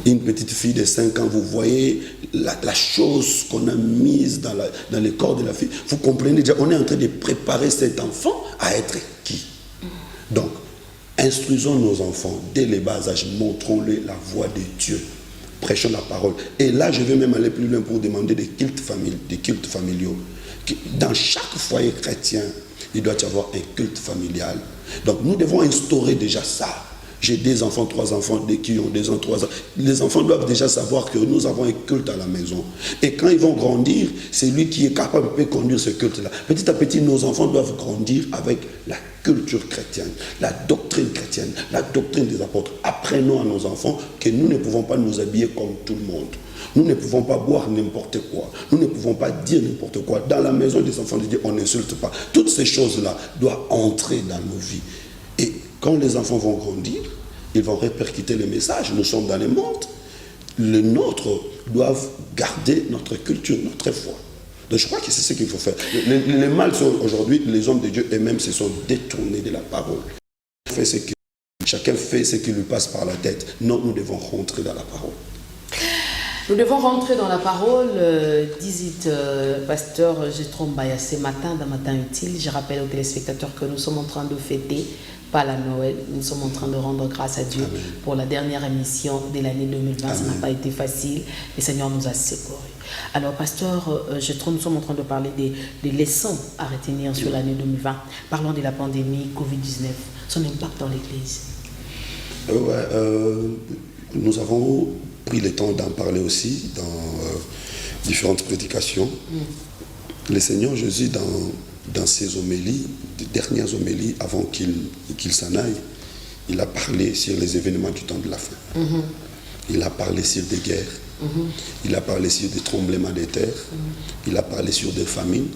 Speaker 3: une petite fille de 5 ans, vous voyez la chose qu'on a mise dans le corps de la fille, vous comprenez déjà, on est en train de préparer cet enfant à être qui? Donc, instruisons nos enfants dès le bas âge, montrons-les la voie de Dieu. Prêchons la parole. Et là, je vais même aller plus loin pour demander des cultes familiaux. Dans chaque foyer chrétien, il doit y avoir un culte familial. Donc, nous devons instaurer déjà ça. J'ai 2 enfants, 3 enfants, qui ont 2 ans, 3 ans. Les enfants doivent déjà savoir que nous avons un culte à la maison. Et quand ils vont grandir, c'est lui qui est capable de conduire ce culte-là. Petit à petit, nos enfants doivent grandir avec la culture chrétienne, la doctrine chrétienne, la doctrine des apôtres. Apprenons à nos enfants que nous ne pouvons pas nous habiller comme tout le monde. Nous ne pouvons pas boire n'importe quoi. Nous ne pouvons pas dire n'importe quoi. Dans la maison des enfants de Dieu, on n'insulte pas. Toutes ces choses-là doivent entrer dans nos vies. Et quand les enfants vont grandir, ils vont répercuter le message. Nous sommes dans le monde. Les nôtres doivent garder notre culture, notre foi. Donc je crois que c'est ce qu'il faut faire. Les mal sont aujourd'hui, les hommes de Dieu eux-mêmes se sont détournés de la parole. Chacun fait ce qui lui passe par la tête. Non, nous devons rentrer dans la parole.
Speaker 2: Nous devons rentrer dans la parole, disait pasteur Jethro Mbaya ce matin, dans Matin Utile. Je rappelle aux téléspectateurs que nous sommes en train de fêter, pas la Noël, nous sommes en train de rendre grâce à Dieu. Amen. Pour la dernière émission de l'année 2020. Amen. Ça n'a pas été facile, le Seigneur nous a secourus. Alors, pasteur Jethro, nous sommes en train de parler des leçons à retenir sur l'année 2020. Parlons de la pandémie Covid-19, son impact dans l'Église.
Speaker 3: Nous avons pris le temps d'en parler aussi dans différentes prédications. Le Seigneur Jésus, dans ses homélies, les dernières homélies, avant qu'il s'en aille, il a parlé sur les événements du temps de la fin. Il a parlé sur des guerres. Il a parlé sur des tremblements de terre. Il a parlé sur des famines.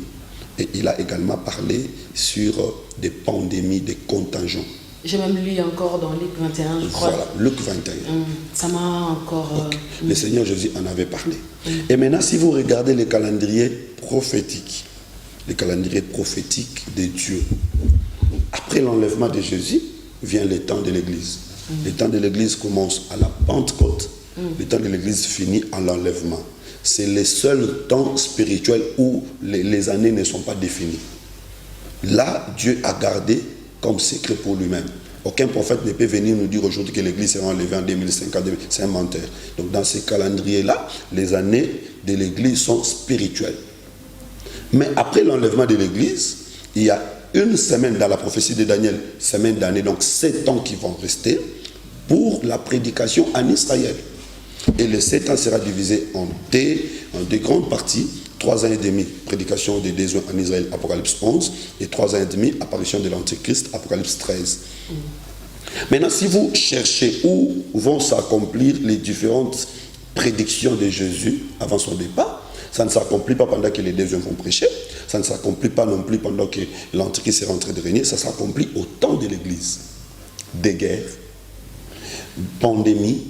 Speaker 3: Et il a également parlé sur des pandémies, des contingents.
Speaker 2: J'ai même lu encore dans Luc 21, je crois.
Speaker 3: Voilà, Luc 21.
Speaker 2: Ça m'a encore...
Speaker 3: Le Seigneur Jésus en avait parlé. Et maintenant, si vous regardez les calendriers prophétiques de Dieu, après l'enlèvement de Jésus, vient le temps de l'Église. Le temps de l'Église commence à la Pentecôte. Le temps de l'Église finit à l'enlèvement. C'est le seul temps spirituel où les années ne sont pas définies. Là, Dieu a gardé comme secret pour lui-même. Aucun prophète ne peut venir nous dire aujourd'hui que l'Église sera enlevée en 2050. C'est un menteur. Donc dans ces calendriers-là, les années de l'Église sont spirituelles. Mais après l'enlèvement de l'Église, il y a une semaine dans la prophétie de Daniel, semaine d'année, donc 7 ans qui vont rester pour la prédication en Israël. Et les 7 ans sera divisé en deux grandes parties. 3 ans et demi, prédication des désirs en Israël, Apocalypse 11, et 3 ans et demi, apparition de l'Antéchrist, Apocalypse 13. Maintenant, si vous cherchez où vont s'accomplir les différentes prédictions de Jésus avant son départ, ça ne s'accomplit pas pendant que les désirs vont prêcher, ça ne s'accomplit pas non plus pendant que l'Antéchrist est en train de régner, ça s'accomplit au temps de l'Église. Des guerres, pandémies,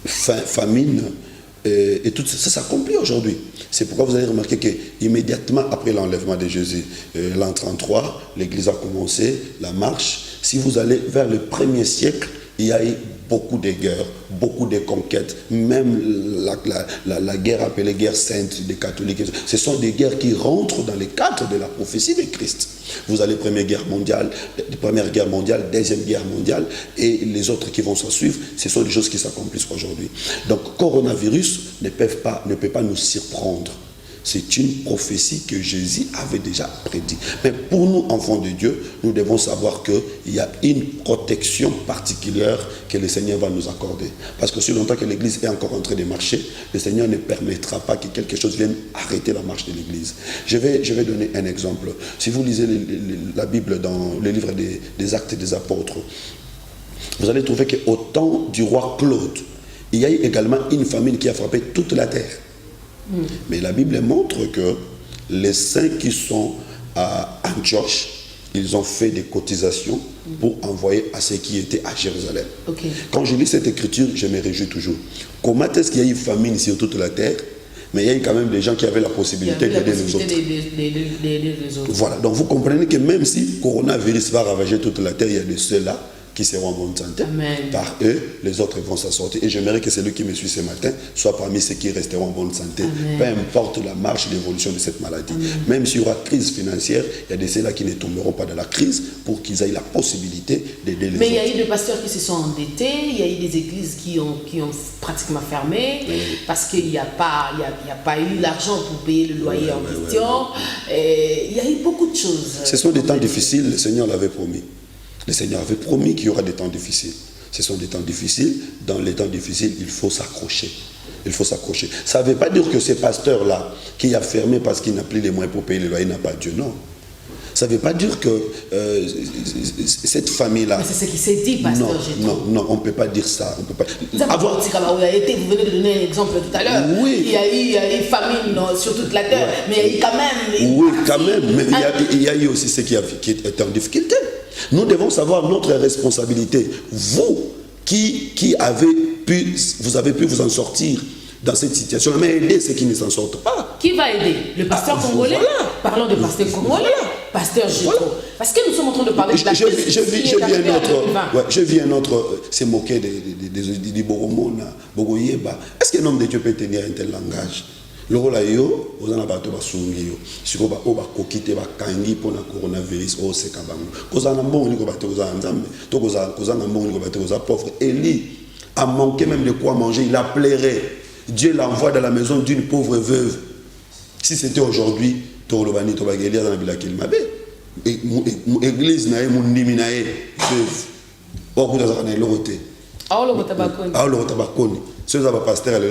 Speaker 3: famine, et tout ça s'accomplit aujourd'hui. C'est pourquoi vous allez remarquer qu'immédiatement après l'enlèvement de Jésus, l'an 33, l'Église a commencé la marche. Si vous allez vers le 1er siècle, il y a eu beaucoup de guerres, beaucoup de conquêtes, même la guerre appelée guerre sainte des catholiques. Ce sont des guerres qui rentrent dans le cadre de la prophétie de Christ. Vous avez Première Guerre mondiale, Deuxième Guerre mondiale, et les autres qui vont s'en suivre, ce sont des choses qui s'accomplissent aujourd'hui. Donc, coronavirus ne peut pas nous surprendre. C'est une prophétie que Jésus avait déjà prédit. Mais pour nous, enfants de Dieu, nous devons savoir qu'il y a une protection particulière que le Seigneur va nous accorder. Parce que si longtemps que l'Église est encore en train de marcher, le Seigneur ne permettra pas que quelque chose vienne arrêter la marche de l'Église. Je vais donner un exemple. Si vous lisez la Bible dans le livre des Actes des Apôtres, vous allez trouver qu'au temps du roi Claude, il y a eu également une famine qui a frappé toute la terre. Mais la Bible montre que les saints qui sont à Antioche, ils ont fait des cotisations pour envoyer à ceux qui étaient à Jérusalem. Quand je lis cette écriture, je me réjouis toujours. Comment est-ce qu'il y a eu famine sur toute la terre, mais il y a eu quand même des gens qui avaient la possibilité d'aider les autres. Voilà, donc vous comprenez que même si le coronavirus va ravager toute la terre, il y a de ceux-là qui seront en bonne santé. Amen. Par eux, les autres vont s'en sortir. Et j'aimerais que celui qui me suit ce matin soit parmi ceux qui resteront en bonne santé. Amen. Peu importe la marche et l'évolution de cette maladie. Amen. Même s'il y aura crise financière, il y a de ceux-là qui ne tomberont pas dans la crise pour qu'ils aient la possibilité d'aider les autres.
Speaker 2: Mais il y a eu des pasteurs qui se sont endettés, il y a eu des églises qui ont pratiquement fermé, parce qu'il n'y a pas eu l'argent pour payer le loyer en question. Il y a eu beaucoup de choses.
Speaker 3: Ce sont des temps difficiles, le Seigneur l'avait promis. Le Seigneur avait promis qu'il y aura des temps difficiles. Ce sont des temps difficiles. Dans les temps difficiles, il faut s'accrocher. Il faut s'accrocher. Ça ne veut pas dire que ce pasteur-là, qui a fermé parce qu'il n'a plus les moyens pour payer le loyer, n'a pas Dieu, non. Ça ne veut pas dire que cette famille-là...
Speaker 2: Mais c'est ce qui s'est dit, pasteur.
Speaker 3: Non, on ne peut pas dire ça. On peut pas...
Speaker 2: Vous venez de donner un exemple tout à l'heure.
Speaker 3: Oui.
Speaker 2: Il y a eu famine sur toute la terre, mais il y a eu quand même...
Speaker 3: Oui, quand même. Mais il y a eu aussi ceux qui étaient en difficulté. Nous devons savoir notre responsabilité. Vous qui avez pu vous en sortir dans cette situation, mais aider ceux qui ne s'en sortent pas.
Speaker 2: Qui va aider? Le pasteur congolais? Voilà. Parlons de pasteur congolais. Pasteur Géco. Voilà. Parce que nous sommes en train de parler de la crise.
Speaker 3: Je vis un autre se moquer des Bogomona, Bogoyeba. Est-ce qu'un homme de Dieu peut tenir un tel langage? Le rôle est yo, aux anabato basungi yo. Si ko ba oba kokite ba kangi pour le coronavirus au sekabango. Koza na mbongo ni ko bate koza nzambe. To koza na mbongo ni ko bate koza pauvre. Élie a manqué même de quoi manger, il a pleuré. Dieu l'envoie dans la maison d'une pauvre veuve. Si c'était aujourd'hui, to lobani to bageli dans la bila kilmabe. Église na mon niminae veuve. Beaucoup de ça na l'autre.
Speaker 2: Ah le tabakoni.
Speaker 3: Ah le tabakoni. Ce n'est pas pasteur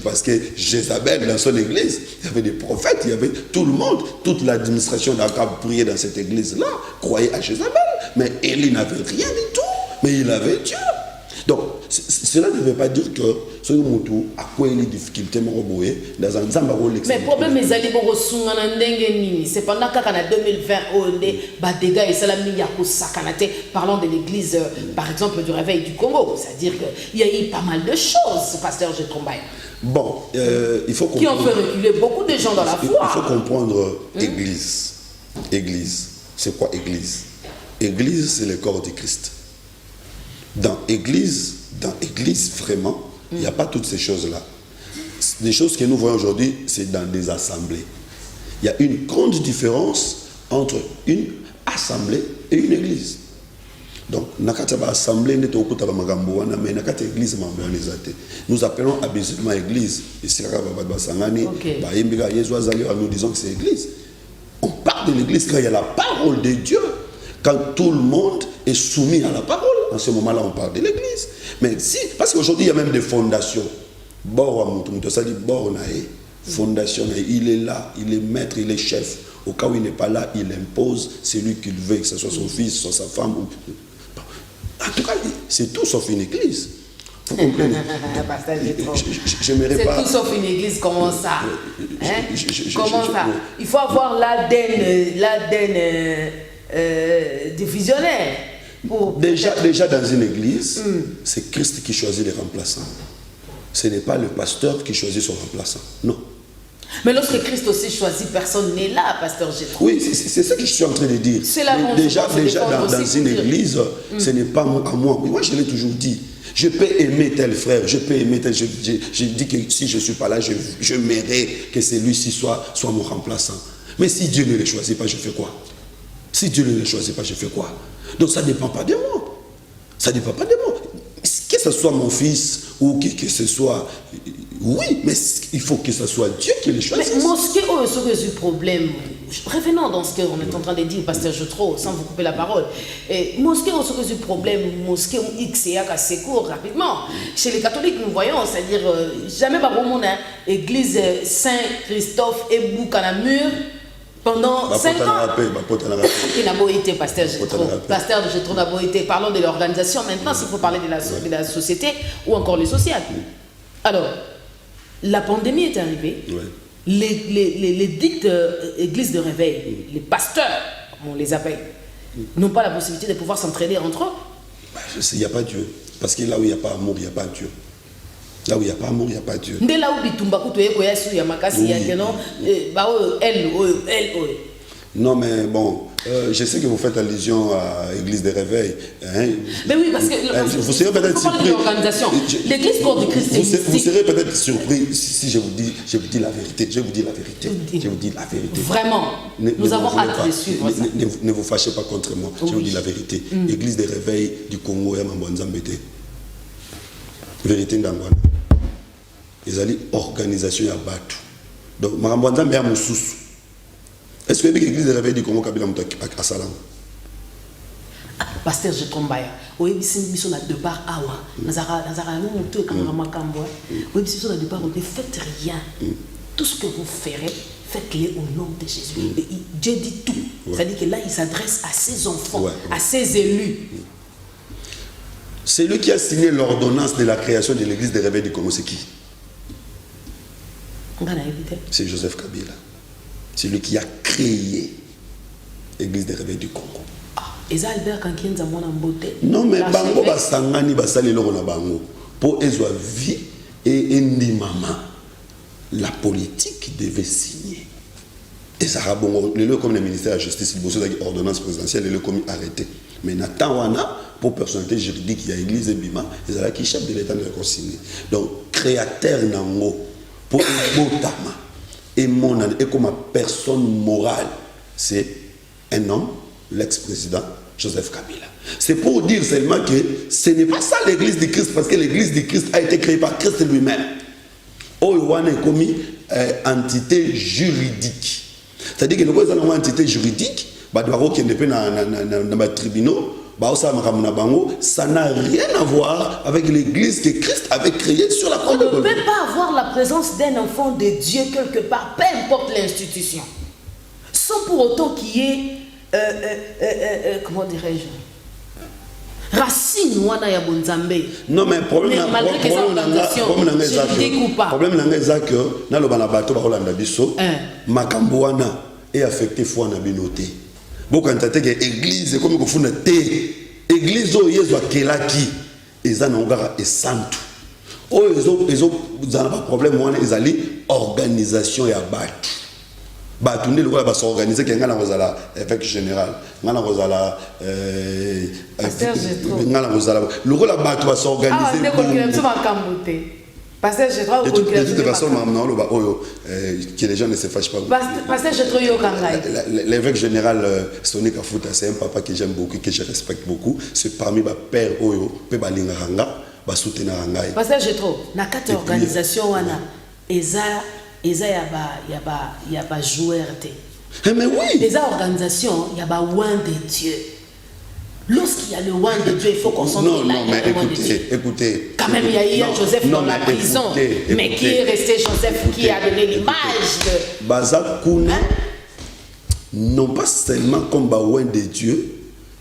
Speaker 3: parce que Jézabel, dans son église, il y avait des prophètes, il y avait tout le monde, toute l'administration n'a qu'à prier dans cette église-là, croyait à Jézabel. Mais Élie n'avait rien du tout, mais il avait Dieu. Donc, ce cela ne veut pas dire que ce moto a quoi les difficultés dans un zamba.
Speaker 2: Mais le problème est que c'est pendant qu'en 2020, dégâts et parlons de l'église, par exemple, du réveil du Congo. C'est-à-dire qu'il y a eu pas mal de choses, pasteur Jetrombaya.
Speaker 3: Bon, il faut
Speaker 2: qui ont fait reculer beaucoup de gens dans la foi.
Speaker 3: Il faut comprendre Église. Église, c'est quoi Église? Église, c'est le corps du Christ. Dans Église vraiment, il n'y a pas toutes ces choses-là. Les choses que nous voyons aujourd'hui, c'est dans des assemblées. Il y a une grande différence entre une assemblée et une église. Donc, assemblée, nous appelons habituellement église. Nous disons que c'est église. On parle de l'église quand il y a la parole de Dieu. Quand tout le monde est soumis à la parole, en ce moment-là, on parle de l'église. Mais si, parce qu'aujourd'hui, il y a même des fondations. Fondation, il est là, il est maître, il est chef. Au cas où il n'est pas là, il impose celui qu'il veut, que ce soit son fils, soit sa femme. En tout cas, c'est tout sauf une église. Vous comprenez?
Speaker 2: C'est tout sauf une église, comment ça? Comment ça? Il faut avoir l'ADN divisionnaire.
Speaker 3: Déjà dans une église, c'est Christ qui choisit les remplaçants. Ce n'est pas le pasteur qui choisit son remplaçant. Non.
Speaker 2: Mais lorsque Christ aussi choisit, personne n'est là, pasteur Gétro.
Speaker 3: Oui, c'est ce que je suis en train de dire. Déjà dans une église, ce n'est pas à moi. Moi, je l'ai toujours dit. Je peux aimer tel frère, je peux aimer tel... Je dis que si je ne suis pas là, je mérite que celui-ci soit mon remplaçant. Mais si Dieu ne le choisit pas, je fais quoi? Si Dieu ne le choisit pas, je fais quoi? Donc ça ne dépend pas de moi. Ça ne dépend pas de moi. Que ce soit mon fils ou que ce soit... Oui, mais il faut que ce soit Dieu qui le choisisse.
Speaker 2: Mais mosquée, c'est le problème. Revenons dans ce qu'on est en train de dire, pasteur Jetro, sans vous couper la parole. Mosquée, c'est le problème. Mosquée, X et A, c'est court, rapidement. Chez les catholiques, nous voyons, c'est-à-dire, jamais pas bon monde, église Saint-Christophe et Boucanamur. Pendant 5 ans, il n'a pas été pasteur Jetro. Pasteur Jetro n'a pas été. Parlons de l'organisation maintenant, s'il faut parler de la société ou encore le social. Alors, la pandémie est arrivée. Ouais. Les dites églises de réveil, les pasteurs, comme on les appelle, n'ont pas la possibilité de pouvoir s'entraider entre eux.
Speaker 3: Il n'y a pas Dieu. Parce que là où il n'y a pas amour, il n'y a pas Dieu. Là où il n'y a pas amour, il n'y a pas Dieu. Non, mais bon, je sais que vous faites allusion à l'église des réveils. Hein.
Speaker 2: Mais oui, parce que
Speaker 3: vous serez peut-être surpris.
Speaker 2: L'église corps du Christ.
Speaker 3: Vous serez peut-être surpris si je vous dis la vérité. Je vous dis la vérité. Je vous dis la vérité.
Speaker 2: Vraiment. Nous avons hâte de suivre ça.
Speaker 3: Ne vous fâchez pas contre moi. Oui. Je vous dis la vérité. L'église des réveils du Congo, Yamambonzambete. Vérité d'Angwana. Ils allaient organisation à Batu. Donc, Marambonzambe est à Moussous. Est-ce que l'église de réveil du Congo Kabila à Salam?
Speaker 2: Pasteur Jetrombaya, oui, c'est la départ awa. Nazara nous monte quand on a cambois. Oui, c'est la départ on ne faites rien. Tout ce que vous ferez, faites-le au nom de Jésus. Dieu dit tout. C'est-à-dire que là, il s'adresse à ses enfants, à ses élus.
Speaker 3: Celui qui a signé l'ordonnance de la création de l'église des réveils du Congo, c'est qui? C'est Joseph Kabila. C'est lui qui a créé l'église des réveils du Congo. Non, mais Bango Basangani Basali Lorona Bango. Pour Ezwa vie et Ndimama, la politique devait signer. Et ça a bon, le lieu comme le ministère de la Justice, il y a une ordonnance présidentielle, le lieu comme arrêté. Mais Natawana, pour personnalité juridique, il y a l'église et Bima, ils ont qui chef de l'État de la consigner. Donc, créateur Nango, pour Botama. Et mon et comme personne morale, c'est un homme, l'ex-président Joseph Kabila. C'est pour dire seulement que ce n'est pas ça l'église du Christ, parce que l'église du Christ a été créée par Christ lui-même. Oyoane est commis entité juridique. C'est-à-dire que nous avons une entité juridique, tribunaux, ça n'a rien à voir avec l'église que Christ avait créée sur la croix de Golgotha.
Speaker 2: On ne peut pas avoir la présence d'un enfant de Dieu quelque part, peu importe l'institution, sans pour autant qu'il y ait, comment dirais-je, racine wana ya bonzambe.
Speaker 3: Non mais problème
Speaker 2: malgré que ça organisation
Speaker 3: problème nanga eza que na lo bana bato ba Holanda biso makambo wana et affecté foi na binoté. Beaucoup entendent que église comme ko funa té église o yezo akelaki eza na ngara et santu. O ezo za ba problème wana ezali organisation ya bato. Bato ndé lokola ba s'organiser ke ngana kozala évêque général ngana kozala ngana kozala lokola bato ba s'organiser
Speaker 2: Pasteur Jetro,
Speaker 3: de toute façon, que les gens ne se fâchent pas.
Speaker 2: Pasteur Jetro Yokangai.
Speaker 3: L'évêque général Sonny Kafuta, c'est un papa que j'aime beaucoup, que je respecte beaucoup. C'est parmi mes pères Oyo, Pebalinga Hanga, Basutena Hangai.
Speaker 2: Pasteur Jetro, na quatre organisations wana, eza yaba joueur te.
Speaker 3: Mais oui.
Speaker 2: Les organisations yaba ouin de Dieu. Lorsqu'il y a le roi de Dieu, il faut qu'on s'en
Speaker 3: non, mais écoutez.
Speaker 2: Quand même, il y a eu Joseph dans la prison. Mais qui est resté Joseph qui a donné l'image de...
Speaker 3: Baza Kuna, non pas seulement comme roi de Dieu,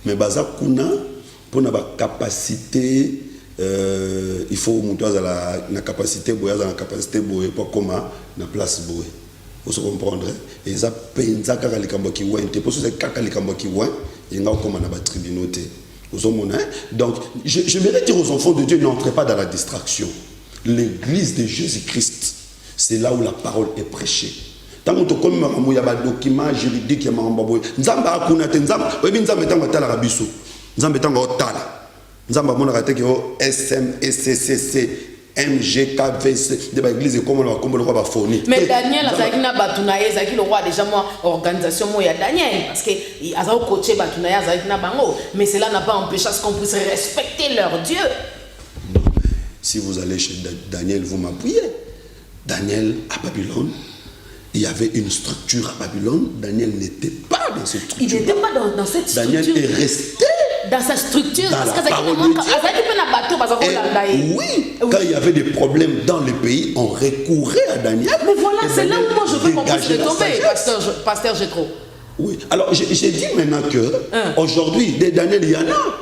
Speaker 3: mais Baza Kuna, pour notre capacité, il faut monter la capacité, la capacité pour comment la place boue. Vous comprendrez. Et ça penza kaka likambo ki wa inte parce que c'est kaka likambo ki wa il y a comme na ba tribunauté. Donc je voudrais dire aux enfants de Dieu, n'entrez pas dans la distraction. L'église de Jésus-Christ, c'est là où la parole est prêchée. Tant que comme il y a des documents juridiques, il y a des documents nzamba akuna te nzamba obi nzamba tanga tala rabiso nzamba tanga otala nzamba mona kate ke SM SCCC MGKVC de l'église comme on le roi Bafoni.
Speaker 2: Mais Daniel azaki na batunaye azaki le roi déjà moi organisation moi ya Daniel parce que azaki coaché batunaye azaki na bango mais cela n'a pas empêché à ce qu'on puisse respecter leur Dieu.
Speaker 3: Si vous allez chez Daniel, vous m'appuyez. Daniel à Babylone, il y avait une structure à Babylone. Daniel n'était pas dans cette structure.
Speaker 2: Il n'était pas dans cette structure.
Speaker 3: Daniel est resté
Speaker 2: dans sa structure.
Speaker 3: Dans
Speaker 2: parce
Speaker 3: la parole de Dieu. Oui, quand il y avait des problèmes dans le pays, on recourait à Daniel.
Speaker 2: Mais voilà, c'est là où moi je veux qu'on puisse le tomber, pasteur Jetro.
Speaker 3: Oui, alors j'ai dit maintenant que aujourd'hui, des Daniel, il y en a.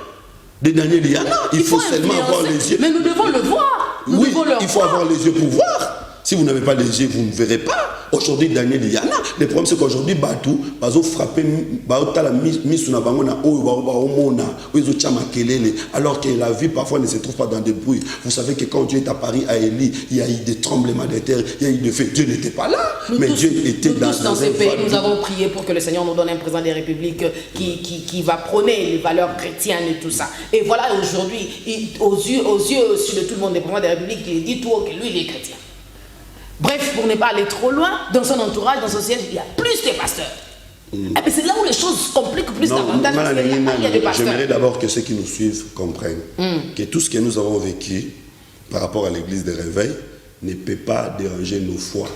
Speaker 3: Des Daniel, il y en a. Il faut seulement avoir les yeux.
Speaker 2: Mais nous devons le voir.
Speaker 3: Oui, il faut avoir les yeux pour voir. Si vous n'avez pas les yeux, vous ne verrez pas. Aujourd'hui, Daniel, il y en a. Le problème, c'est qu'aujourd'hui, Batou, Bazo frappé, alors que la vie, parfois, ne se trouve pas dans des bruits. Vous savez que quand Dieu est apparu à Élie, il y a eu des tremblements de terre, il y a eu des faits. Dieu n'était pas là, mais Dieu était dans
Speaker 2: ce pays. Nous avons prié pour que le Seigneur nous donne un président des républiques qui va prôner les valeurs chrétiennes et tout ça. Et voilà, aujourd'hui, aux yeux de tout le monde, des présidents des républiques, il dit tout haut que lui, il est chrétien. Bref, pour ne pas aller trop loin, dans son entourage, dans son siège, il y a plus de pasteurs. Et c'est là où les choses se compliquent plus davantage.
Speaker 3: J'aimerais d'abord que ceux qui nous suivent comprennent que tout ce que nous avons vécu par rapport à l'église de réveil ne peut pas déranger nos foi.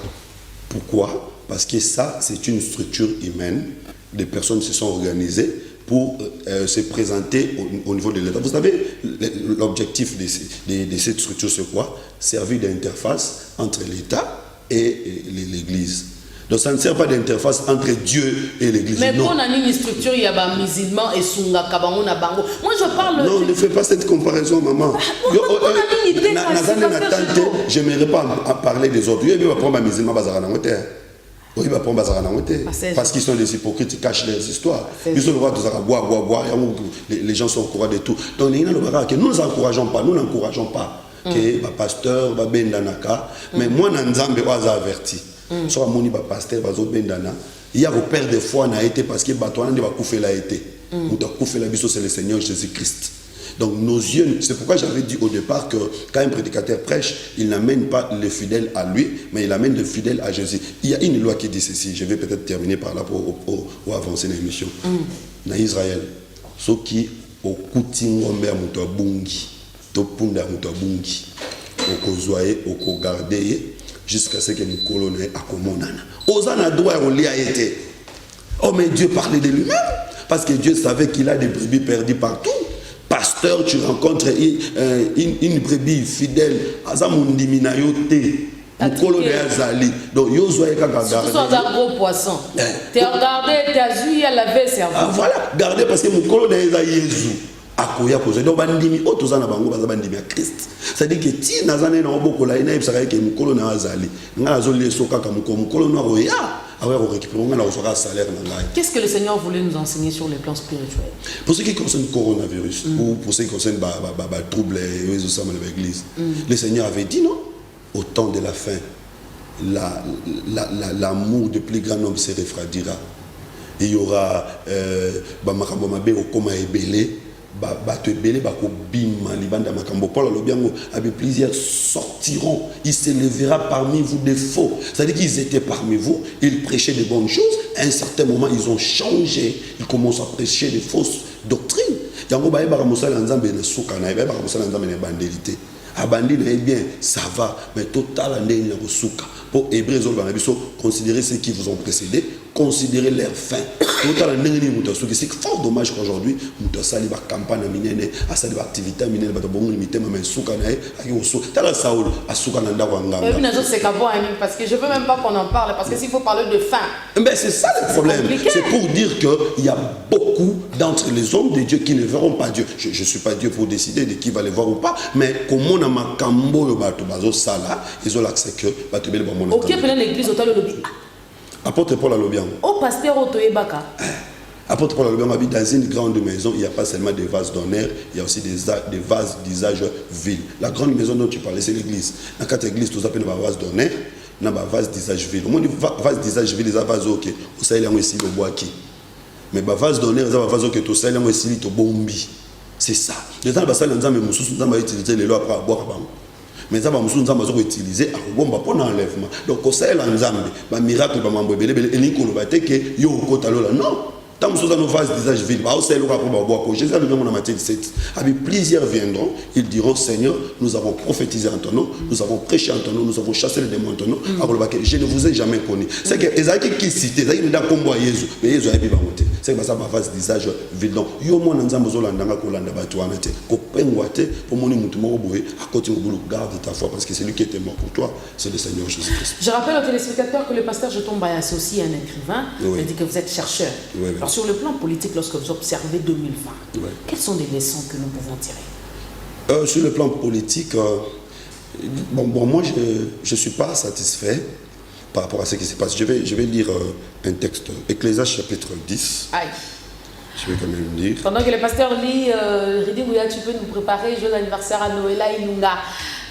Speaker 3: Pourquoi? Parce que ça, c'est une structure humaine. Des personnes se sont organisées pour se présenter au niveau de l'État. Vous savez, l'objectif de cette structure, c'est quoi? Servir d'interface entre l'État et l'Église. Donc ça ne sert pas d'interface entre Dieu et l'Église.
Speaker 2: Mais pour une structure, il y a des musulmans et sunga kabango na bango. Moi je parle.
Speaker 3: Non, ne fais pas cette comparaison, maman. J'aimerais pas parler des autres. Je vais prendre ma musulman bazara na moteur. Oui, parce qu'ils sont des hypocrites, ils cachent leurs histoires. Ils sont le droit de boire, les gens sont au courant de tout. Donc, nous n'encourageons pas que les pasteurs, les bendanaka, mais moi, Nzambe was averti. Soit mon pasteur, il y a vos pères de foi n'a été parce que Batouana ne va couper la été. Ou de couper la biso, c'est le Seigneur Jésus-Christ. Donc nos yeux, c'est pourquoi j'avais dit au départ que quand un prédicateur prêche, il n'amène pas les fidèles à lui, mais il amène les fidèles à Jésus. Il y a une loi qui dit ceci, je vais peut-être terminer par là pour avancer l'émission. Dans Israël, ceux qui au coutingombe à Moutouabungi, topunda à Moutouabungi, au kozoye, au kogarder, jusqu'à ce que nous colonnons à Komonana. Osana doit relier à été. Oh mais Dieu parlait de lui-même, parce que Dieu savait qu'il a des brebis perdues partout. Pasteur, tu rencontres une brebis fidèle, Azamundi Minayote, Mukolo de Azali. Donc, Yozoé Kagardé.
Speaker 2: Ce sont un gros poisson. Tu as regardé, tu as vu, il y a la vaisselle.
Speaker 3: Ah, voilà, gardez parce que Mukolo de Azali Jésus. akoya poser donc bandimi otozana bango baza bandimi ya Christ c'est-à-dire que ti nazana na obokola ina ibsaka ke mukolo na azali nga azoli soka ka mukolo na roya awa ko récupérer nga na osoka salaire na ngai.
Speaker 2: Qu'est-ce que le Seigneur voulait nous enseigner sur le plan spirituel?
Speaker 3: Pour ce qui concerne le coronavirus ou pour ce qui concerne troubles et ça dans l'église, le Seigneur avait dit non, au temps de la fin l'amour de plus grand nombre se refroidira. Il y aura makambo mabe okoma ebele bato ebele bakobima libanda makambo Paul alobiango avec plusieurs sortiront, il se lèvera parmi vous des faux, c'est-à-dire qu'ils étaient parmi vous, ils prêchaient de bonnes choses, à un certain moment ils ont changé, ils commencent à prêcher de fausses doctrines. Yango ba eba musala nzambe na suka na eba musala nzambe na bandelité abandi na bien ça va mais total ndenge na suka pour hébreux considérez ceux qui vous ont précédé, considérez leur fin. C'est fort dommage qu'aujourd'hui, nous avons une campagne minene, une activité minene,
Speaker 2: parce que je ne veux même pas qu'on en parle, parce que s'il faut parler de fin.
Speaker 3: Mais c'est ça le problème. C'est pour dire qu'il y a beaucoup d'entre les hommes de Dieu qui ne verront pas Dieu. Je ne suis pas Dieu pour décider de qui va les voir ou pas, mais comme on a ma cambo le bateau bazo sala, ils ont l'accès que bateau bel bon.
Speaker 2: Ok, pendant l'église au lobby.
Speaker 3: Apôtre Paul Alobian.
Speaker 2: Au pasteur Otoyebaka.
Speaker 3: Apôtre Paul Alobian habite dans une grande maison, il n'y a pas seulement des vases d'honneur, il y a aussi des vases d'usage vil. La grande maison dont tu parlais, c'est l'église. Dans quatre églises, tout ça peut avoir des vases d'honneur, il y a des vases d'usage vil. Moi, les vases d'usage vil, les vases ok. Au ça, il y a aussi le bois qui. Mais les vases d'honneur, les vases ok, tout ça, il y a aussi le bombi. C'est ça. Les gens, ça, les gens, ils ont utilisé les lois après boire. Mais ça va nous utiliser à bomba pour l'enlèvement. Donc au Sahel en Zambie, ba miracle ba mambo belé et l'iko ba teke yo kota lola non. Tant que nous phase d'usage vide, au Sahel on va boire. Jésus a donné mon Matthieu 17. Avec plusieurs viendront, ils diront Seigneur, nous avons prophétisé en ton nom, nous avons prêché en ton nom, nous avons chassé les démons en ton nom. Je ne vous ai jamais connu. C'est que Ezaki qui cité, Ezaki n'a pas combo à Jésus, mais Jésus a bien monté. C'est que ça va phase d'usage vide. Donc yo mo nzambo zo landanga ko landa batu anate. Ko pengwate pour moni mutu mo boye à côté au boulot garde ta foi parce que c'est lui qui était mort pour toi, c'est le Seigneur Jésus-Christ.
Speaker 2: Je rappelle aux téléspectateurs que le pasteur Jetomba est associé à un écrivain, il dit que vous êtes chercheur.
Speaker 3: Oui.
Speaker 2: Alors sur le plan politique, lorsque vous observez 2020, quelles sont les leçons que nous pouvons tirer?
Speaker 3: Sur le plan politique, moi je ne suis pas satisfait par rapport à ce qui se passe. Je vais lire un texte, Ecclésiaste chapitre 10.
Speaker 2: Aïe.
Speaker 3: Je vais quand même dire.
Speaker 2: Pendant que le pasteur lit, Ridi Bouya, tu peux nous préparer, joyeux anniversaire à Noëlla Ilunga.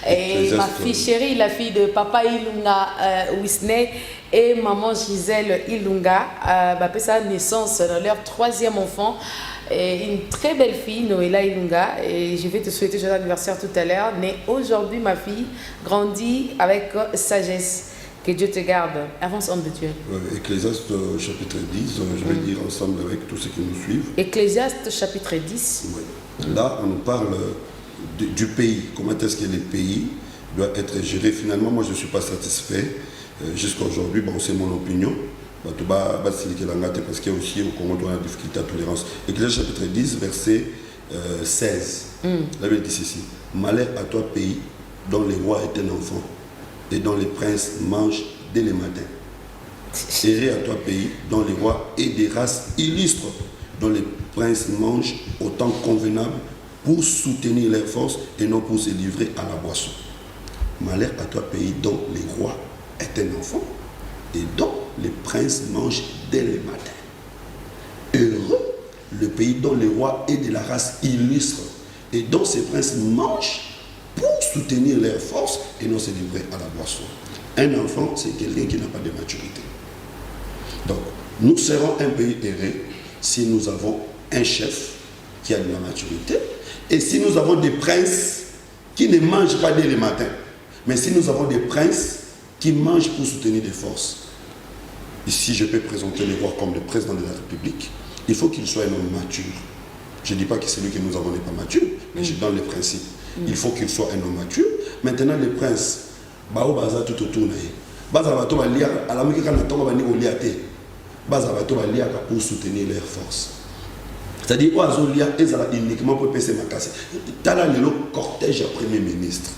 Speaker 2: Et ma fille chérie, la fille de papa Ilunga Wisney et maman Gisèle Ilunga, fait sa naissance dans leur 3e enfant. Et une très belle fille, Noëlla Ilunga. Et je vais te souhaiter joyeux anniversaire tout à l'heure. Mais aujourd'hui, ma fille grandit avec sagesse. Que Dieu te garde. Avance, homme de Dieu.
Speaker 3: Ecclésiaste chapitre 10, je vais lire ensemble avec tous ceux qui nous suivent.
Speaker 2: Ecclésiaste chapitre 10.
Speaker 3: Oui. Là, on nous parle du pays. Comment est-ce que le pays doit être géré. Finalement, moi, je ne suis pas satisfait. Jusqu'à aujourd'hui, bon, c'est mon opinion. Parce qu'il y a aussi au Congo, on a une difficulté à tolérance. Ecclésiaste chapitre 10, verset 16. La Bible dit ceci. Malheur à toi, pays, dont les rois étaient enfants, et dont les princes mangent dès le matin. Heureux à toi, pays, dont les rois et des races illustres, dont les princes mangent au temps convenable pour soutenir leurs forces et non pour se livrer à la boisson. Malheur à toi, pays, dont les rois étaient enfants, et dont les princes mangent dès le matin. Heureux le pays dont les rois et de la race illustre, et dont ces princes mangent pour soutenir leurs forces et non se livrer à la boisson. Un enfant, c'est quelqu'un qui n'a pas de maturité. Donc, nous serons un pays heureux si nous avons un chef qui a de la maturité et si nous avons des princes qui ne mangent pas dès le matin. Mais si nous avons des princes qui mangent pour soutenir des forces. Ici, je peux présenter le roi comme le président de la République. Il faut qu'il soit un homme mature. Je ne dis pas que celui que nous avons n'est pas mature, mais je donne les principes. Il faut qu'il soit un homme mature. Maintenant, les princes, bao baza tout autour na ye. Baza bato ba lia ala miki kana tonga bani ko lia te. Baza bato ba lia pour soutenir leurs forces. C'est-à-dire oazo lia ezala uniquement pour passer ma casse. Tala le cortège premier ministre.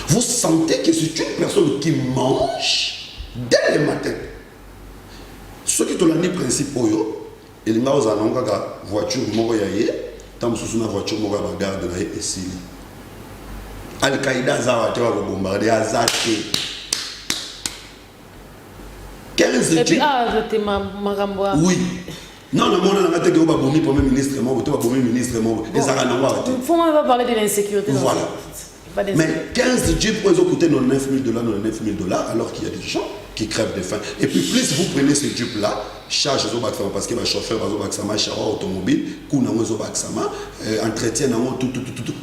Speaker 3: Vous sentez que c'est une personne qui mange dès le matin. Ceux qui te l'ont dit principe oyo, il m'a osé voiture moko yaye. tant que na voiture moko ya bagarde na ye esili Al-Qaïda aza te va bombarder azate 15
Speaker 2: et puis magambo
Speaker 3: oui non non on a te que ba bomi premier ministre mo to ba bomi ministre mo ezaka na wa te
Speaker 2: faut on va parler de l'insécurité
Speaker 3: voilà mais 15 jeeps pour coûter $99,000 $99,000 alors qu'il y a des gens qui crèvent de faim et puis plus vous prenez ce jeep là charge parce que le chauffeur va charge automobile coût entretien tout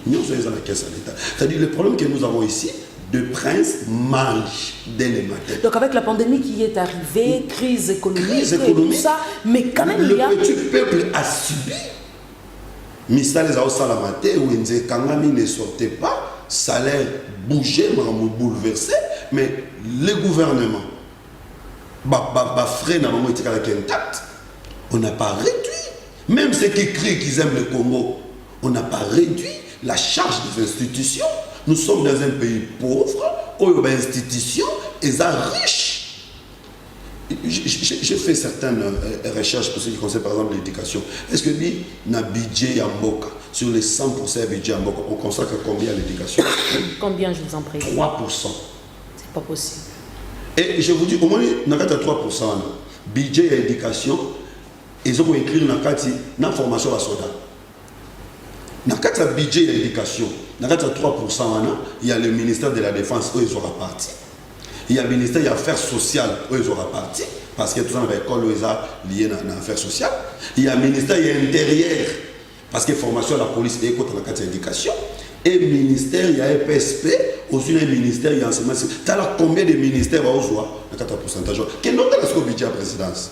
Speaker 3: nous sommes dans la caisse à l'État. C'est-à-dire le problème que nous avons ici de prince mange dès le matin.
Speaker 2: Donc avec la pandémie qui est arrivée, crise économique et tout ça, mais quand même
Speaker 3: le petit peuple a subi. Misal les salamate où Kangami ne sortait pas, salaire bougeait, bouleversé, mais le gouvernement intact. On n'a pas réduit. Même ceux qui crient qu'ils aiment le Congo, on n'a pas réduit la charge des institutions. Nous sommes dans un pays pauvre, où les institutions sont riches. J'ai fait certaines recherches pour ce qui concerne par exemple l'éducation. Est-ce que dit na budget Yamboka, sur les 100% budget Yamboka, on consacre combien à l'éducation?
Speaker 2: Combien, je vous en prie?
Speaker 3: 3%.
Speaker 2: C'est pas possible.
Speaker 3: Et je vous dis, au moins, il y a 3%. Budget et éducation, ils ont écrit dans la formation à soda. Dans le budget et éducation, dans 3%, il y a le ministère de la Défense où ils ont réparti. Il y a le ministère des Affaires sociales où ils ont réparti. Parce que tout ça, l'école où ils sont liés à l'affaires sociales. Il y a le ministère de l'Intérieur. Parce que la formation à la police est contre la éducation. Et le ministère, il y a un PSP, aussi le ministère, il y a enseignement. Tu as combien de ministères à Ozoa? À 4%. Quel est le budget à la présidence?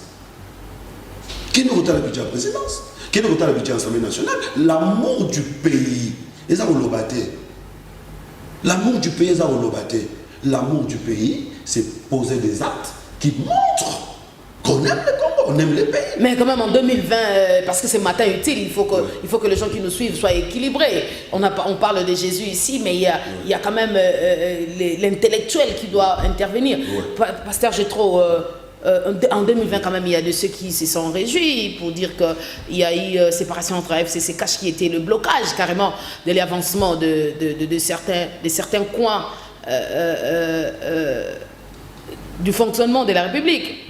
Speaker 3: Quel est le budget à la présidence? Quel est le budget à l'Assemblée nationale? L'amour du pays. Et ça, vous l'amour du pays, ça, vous l'amour du pays, c'est poser des actes qui montrent qu'on aime le Congo, on aime le pays. Mais
Speaker 2: quand même en 2020, parce que c'est matin utile, il faut que les gens qui nous suivent soient équilibrés. On parle de Jésus ici, mais il y a quand même l'intellectuel qui doit intervenir. Pasteur Gétro, en 2020 quand même, il y a de ceux qui se sont réjouis pour dire qu'il y a eu séparation entre FCC Cash qui était le blocage carrément de l'avancement de certains coins du fonctionnement de la République.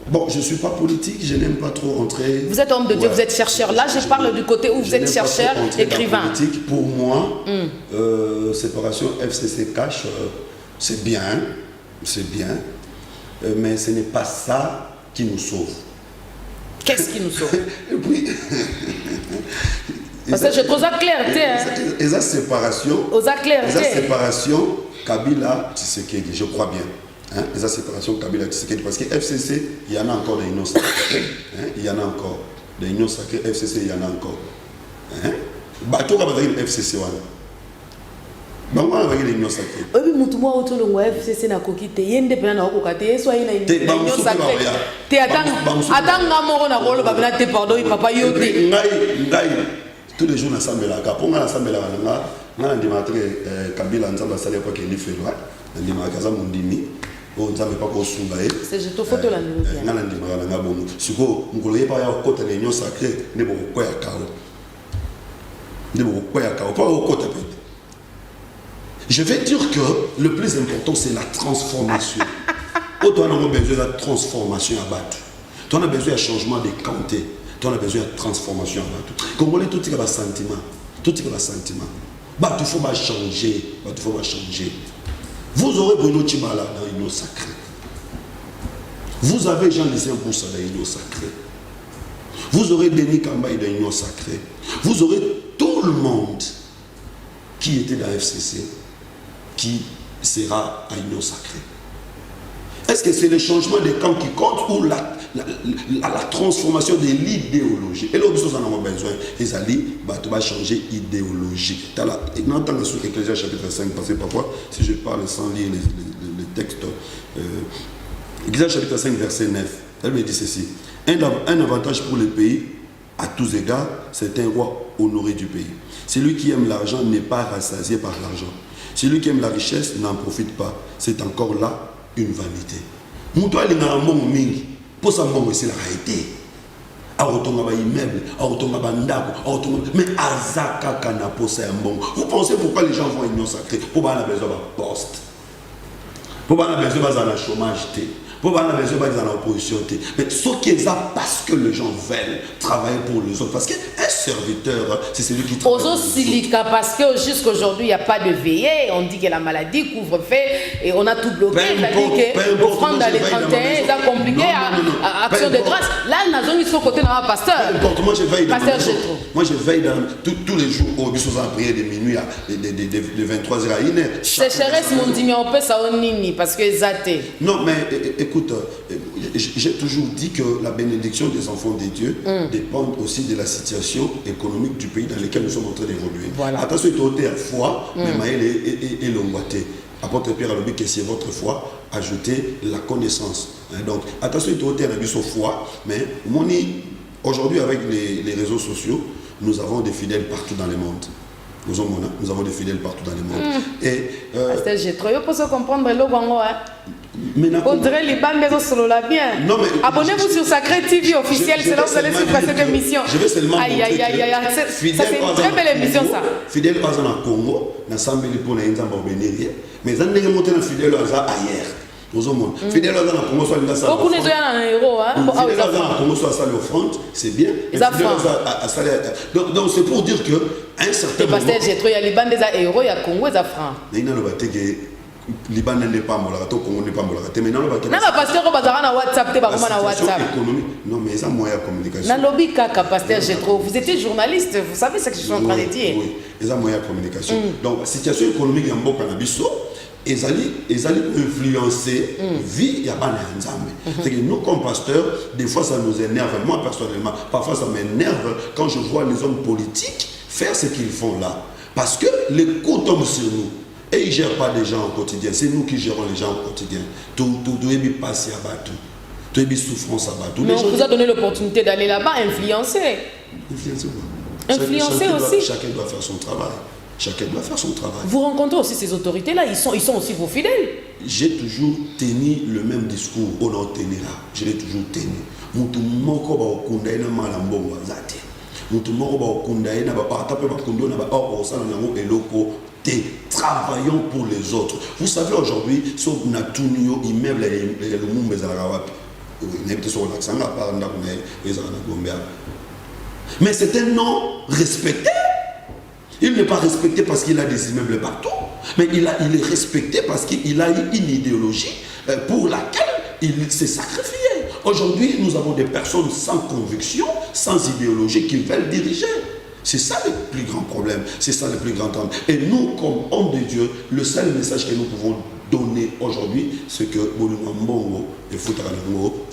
Speaker 3: Bon, je ne suis pas politique, je n'aime pas trop entrer...
Speaker 2: Vous êtes homme de Dieu, vous êtes chercheur. Là, je parle du côté où vous êtes chercheur, écrivain.
Speaker 3: Politique, pour moi, séparation FCC Cash, c'est bien, mais ce n'est pas ça qui nous sauve.
Speaker 2: Qu'est-ce qui nous sauve?
Speaker 3: Et puis...
Speaker 2: Parce que je trouve ça clair,
Speaker 3: et la séparation... La séparation, Kabila, Tshisekedi, je crois bien. Hein, les séparations Kabila Tshisekedi, parce que FCC, il y en a encore des unions sacrées. Il y en a encore des unions sacrées, FCC, il y en a encore. Bateau qui FCC, on va dire les unions sacrées.
Speaker 2: Oui, mais tout le monde autour de moi, FCC n'a pas quitté. Il y a une dépendance au côté, soit il y a une union sacrée. Tu attends, pardon, papa,
Speaker 3: tous les jours, on assemble là. Pour moi, l'assemblée là, on a démontré Kabila, on a salé pas qu'il y fait là. On a démontré Mundimi. On ne savait pas qu'on souffrait.
Speaker 2: C'est juste photo là.
Speaker 3: On a démontré. Si vous ne voyez pas au côté de l'union sacrée, ne vous pouvez pas ne vous pouvez pas au côté. Je vais dire que le plus important, c'est la transformation. Autant on a besoin de la transformation à battre. On a besoin de changement de quantité. On a besoin de transformation à battre. Congolais, tout est un sentiment. Tout est un sentiment. Il faut changer. Il faut changer. Vous aurez Bruno Tchibala dans l'union sacrée. Vous avez Jean-Lucien Boussa dans l'union sacrée. Vous aurez Denis Kambaï dans l'union sacrée. Vous aurez tout le monde qui était dans FCC qui sera à l'union sacrée. Est-ce que c'est le changement des camps qui compte ou la transformation de l'idéologie? Et là, nous en avons besoin. Les alliés, tu vas changer d'idéologie. On entend sur Ecclésiaste chapitre 5, parce que parfois, si je parle sans lire les textes, Ecclésiaste chapitre 5, verset 9, elle me dit ceci. Un avantage pour le pays, à tous égards, c'est un roi honoré du pays. Celui qui aime l'argent n'est pas rassasié par l'argent. Celui qui aime la richesse n'en profite pas. C'est encore là une vanité. Moutoua linga mbongo mingi, pour ça mbongo c'est la réalité. aotonga ba immeuble, aotonga ba ndako, aotonga mais azaka kana posa ya mbongo. Vous pensez pourquoi les gens vont à union sacrée? Pour ba na besoin ba poste. Pour ba na besoin ba na chômage té. Pour ba na besoin ba na opposition té. Mais ce qui est ça parce que les gens veulent travailler pour les autres, parce qu'un serviteur c'est celui qui travaille.
Speaker 2: Aux silica parce que jusqu'aujourd'hui il n'y a pas de veillée, on dit que la maladie couvre-feu et on a tout bloqué, c'est-à-dire que offrande dans les 31, c'est compliqué à action de grâce. Là, nous avons mis son côté dans le pasteur.
Speaker 3: Moi je veille dans
Speaker 2: pasteur Gétro.
Speaker 3: Moi je veille dans tous les jours au biso à prier de minuit à de 23h à 1h.
Speaker 2: Sécheresse mon dit mais on peut ça on nini parce que zaté.
Speaker 3: Non mais écoute, j'ai toujours dit que la bénédiction des enfants de Dieu dépend aussi de la situation économique du pays dans lequel nous sommes en train d'évoluer. Voilà. Attention, il y a foi, mais Maël est l'ongouaté. Apôtre Pierre a dit que c'est votre foi, ajoutez la connaissance. Donc, attention, il y a une foi, mais aujourd'hui, avec les réseaux sociaux, nous avons des fidèles partout dans le monde. Nous avons des fidèles partout dans le monde. Et
Speaker 2: j'ai trop pour comprendre le Congo. On dirait les bandes maison solo la bien. Abonnez-vous sur Sacré TV officiel, c'est là où vous allez suivre cette émission.
Speaker 3: Je vais seulement
Speaker 2: aïe, ça c'est une très belle émission ça.
Speaker 3: Fidèle pas en Congo, na sambeli pour na nzamba obénérie, mais en n'est monté na fidèle ailleurs. Fidèle dans Congo soit ça.
Speaker 2: Beaucoup de gens en héros hein.
Speaker 3: Fidèle dans Congo soit ça l'offrande, c'est bien. Donc c'est pour dire que un certain moment.
Speaker 2: Parce que j'ai trop il y a les bandes des héros, il y a Congo et francs.
Speaker 3: Liban n'est pas Molato, Congo n'est pas Molato. Mais non,
Speaker 2: pasteur na WhatsApp, t'es pas na WhatsApp.
Speaker 3: Non, mais ça moyen de communication.
Speaker 2: Na lobby kaka pasteur Gétro, vous étiez journaliste, vous savez ce que je suis en train de dire.
Speaker 3: Oui, ils ont moyen de communication. Donc, la situation économique en Boka Nabiso, ils allaient influencer vie ya bana nzambe. C'est que nous comme pasteurs, des fois ça nous énerve. Moi personnellement, parfois ça m'énerve quand je vois les hommes politiques faire ce qu'ils font là, parce que les coups tombent sur nous. Et ils ne gèrent pas les gens au quotidien. C'est nous qui gérons les gens au quotidien. Tout est passé à battre. Tout est souffrance à battre.
Speaker 2: Mais on vous a donné l'opportunité d'aller là-bas, influencer.
Speaker 3: Influencer quoi?
Speaker 2: Influencer aussi.
Speaker 3: Chacun doit faire son travail. Chacun doit faire son travail.
Speaker 2: Vous rencontrez aussi ces autorités-là, ils sont aussi vos fidèles.
Speaker 3: J'ai toujours tenu le même discours. On a tenu là. Je l'ai toujours tenu. Travaillons pour les autres. Vous savez aujourd'hui, si on a tout niveau immeuble et le monde mais c'est un nom respecté. Il n'est pas respecté parce qu'il a des immeubles partout, mais il est respecté parce qu'il a une idéologie pour laquelle il s'est sacrifié. Aujourd'hui, nous avons des personnes sans conviction, sans idéologie qui veulent diriger. C'est ça le plus grand problème, c'est ça le plus grand drame. Et nous, comme hommes de Dieu, le seul message que nous pouvons donner aujourd'hui, c'est que Mbongo et Foutarango,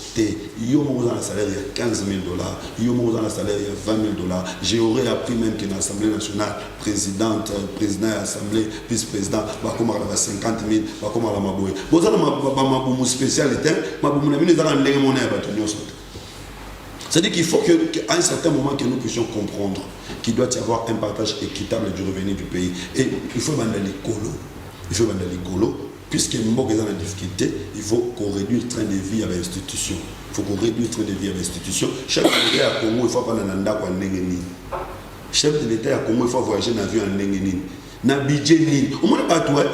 Speaker 3: Yomo dans le salaire il y a 15 000 $, Yomo dans le salaire il y a 20 000 $. J'aurais appris même que dans l'Assemblée nationale, président de l'Assemblée, vice-président, il y a 50 000, il y a Maboué. Vous avez ma spécialité, c'est-à-dire qu'il faut qu'à un certain moment que nous puissions comprendre qu'il doit y avoir un partage équitable du revenu du pays. Et il faut vendre les colos. Il faut vendre les colos. Puisque nous sommes en difficulté, il faut qu'on réduise le train de vie à l'institution. Il faut qu'on réduise le train de vie à l'institution. Chef de l'État à Congo, il faut prendre un anda en Nengeni. Chef de l'État à Congo, il faut voyager dans l'avion en Nengeni. Na budget ni au moins pas toi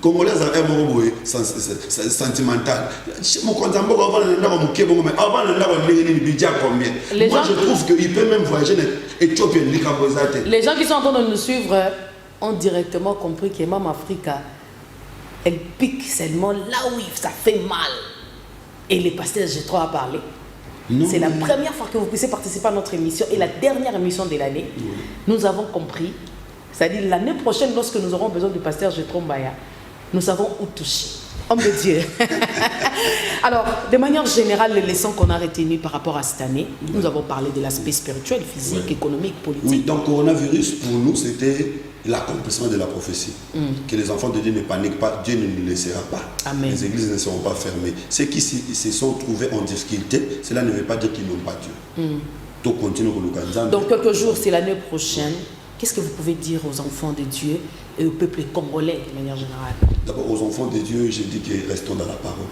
Speaker 3: congolais a un mot sentimental mon compte en banque avant de ndago mukebo mais avant de ndago ndenge budget combien. Moi je trouve qu'il peut même voyager en Éthiopie ni Kabozate.
Speaker 2: Les gens qui sont en train de nous suivre ont directement compris que Mame Africa elle pique seulement là où ça fait mal. Et les pasteurs Gétro a parlé. C'est la première fois que vous puissiez participer à notre émission et la dernière émission de l'année. Nous avons compris. C'est-à-dire l'année prochaine, lorsque nous aurons besoin du pasteur Gétro Mbaya, nous savons où toucher. Homme de Dieu. Alors, de manière générale, les leçons qu'on a retenues par rapport à cette année, nous avons parlé de l'aspect spirituel, physique, économique, politique.
Speaker 3: Oui, donc coronavirus, pour nous, c'était l'accomplissement de la prophétie. Que les enfants de Dieu ne paniquent pas, Dieu ne nous laissera pas.
Speaker 2: Amen.
Speaker 3: Les églises ne seront pas fermées. Ceux qui se sont trouvés en difficulté, cela ne veut pas dire qu'ils n'ont pas Dieu. Tout continue.
Speaker 2: Dans quelques jours, c'est l'année prochaine. Qu'est-ce que vous pouvez dire aux enfants de Dieu et au peuple congolais de manière générale?
Speaker 3: D'abord, aux enfants de Dieu, je dis que restons dans la parole.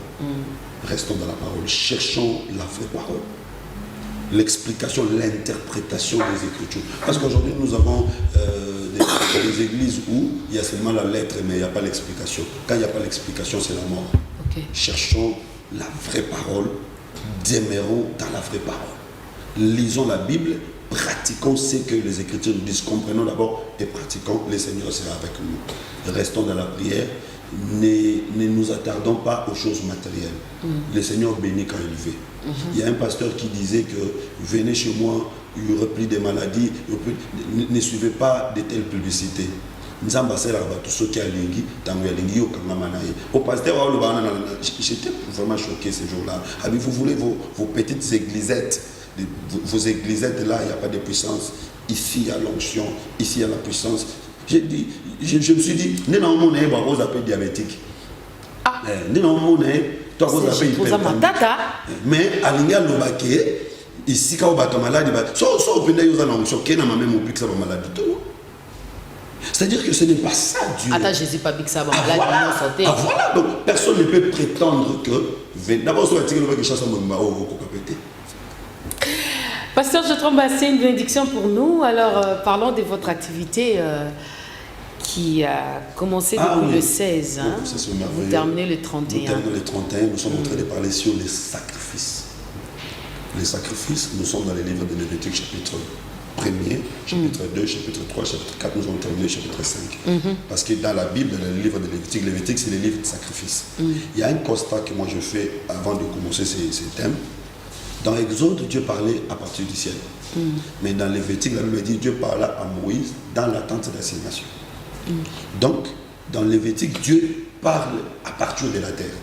Speaker 3: Restons dans la parole. Cherchons la vraie parole. l'explication, l'interprétation des Écritures. Parce qu'aujourd'hui, nous avons des églises où il y a seulement la lettre, mais il n'y a pas l'explication. Quand il n'y a pas l'explication, c'est la mort.
Speaker 2: Okay.
Speaker 3: Cherchons la vraie parole, demeurons dans la vraie parole. Lisons la Bible, pratiquons ce que les Écritures nous disent, comprenons d'abord et pratiquons, le Seigneur sera avec nous. Restons dans la prière, ne nous attardons pas aux choses matérielles. Le Seigneur bénit quand il veut. Il y a un pasteur qui disait que venez chez moi, il y aurait plus de maladies, ne suivez pas de telles publicités. J'étais vraiment choqué ce jour-là. Vous voulez vos petites églisettes, vos églisettes là, il n'y a pas de puissance. Ici il y a l'onction, ici il y a la puissance. Je me suis dit, non, mon nez, vous appelez diabétique. Non, mon nez, toi vous appelez hypertendu. Mais à l'Inga Lobake, ici quand vous êtes malade, vous venez vous en onction, qui n'a même oublié que ça va maladie. C'est-à-dire que ce n'est pas ça Dieu.
Speaker 2: Attends, Jésus pas dit que ça va malade,
Speaker 3: voilà. Voilà, donc personne ne peut prétendre que. D'abord, sur la tigre, on va chercher
Speaker 2: Pasteur Jotromba, c'est une bénédiction pour nous. Alors, parlons de votre activité qui a commencé depuis le 16. Hein. Vous terminez le 31.
Speaker 3: Nous terminons le 31. Nous sommes en train de parler sur les sacrifices. Les sacrifices, nous sommes dans les livres de Lévitique, chapitre 1er, chapitre 2, chapitre 3, chapitre 4. Nous avons terminé le chapitre 5. Parce que dans la Bible, dans le livre de Lévitique, Lévitique, c'est les livres de sacrifices. Il y a un constat que moi je fais avant de commencer ces thèmes. Dans Exode, Dieu parlait à partir du ciel. Mais dans Lévitique, la Bible dit Dieu parla à Moïse dans la tente d'assignation. Donc, dans Lévitique, Dieu parle à partir de la terre.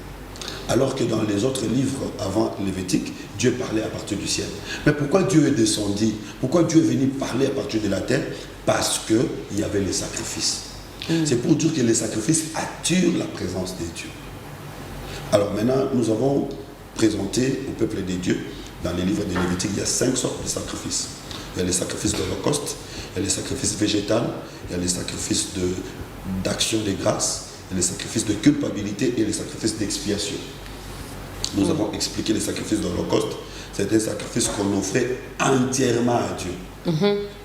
Speaker 3: Alors que dans les autres livres avant Lévitique, Dieu parlait à partir du ciel. Mais pourquoi Dieu est descendu? Pourquoi Dieu est venu parler à partir de la terre? Parce qu'il y avait les sacrifices. C'est pour dire que les sacrifices attirent la présence de Dieu. Alors maintenant, nous avons présenté au peuple de Dieu, dans les livres de Lévitique, il y a 5 sortes de sacrifices. Il y a les sacrifices d'Holocauste, il y a les sacrifices végétaux, il y a les sacrifices d'action de grâce, il y a les sacrifices de culpabilité et les sacrifices d'expiation. Nous avons expliqué les sacrifices d'Holocauste. C'était un sacrifice qu'on offrait entièrement à Dieu.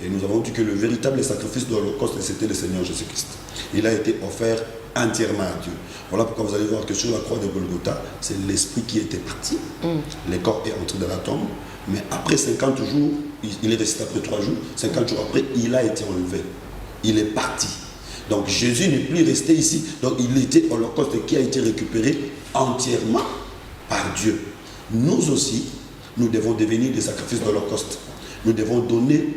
Speaker 3: Et nous avons dit que le véritable sacrifice de l'Holocauste, c'était le Seigneur Jésus-Christ. Il a été offert entièrement à Dieu. Voilà pourquoi vous allez voir que sur la croix de Golgotha, c'est l'esprit qui était parti. Le corps est entré dans la tombe. Mais après 50 jours, il est resté après 3 jours. 50 jours après, il a été enlevé. Il est parti. Donc Jésus n'est plus resté ici. Donc il était Holocauste qui a été récupéré entièrement par Dieu. Nous aussi, nous devons devenir des sacrifices d'Holocauste. Nous devons donner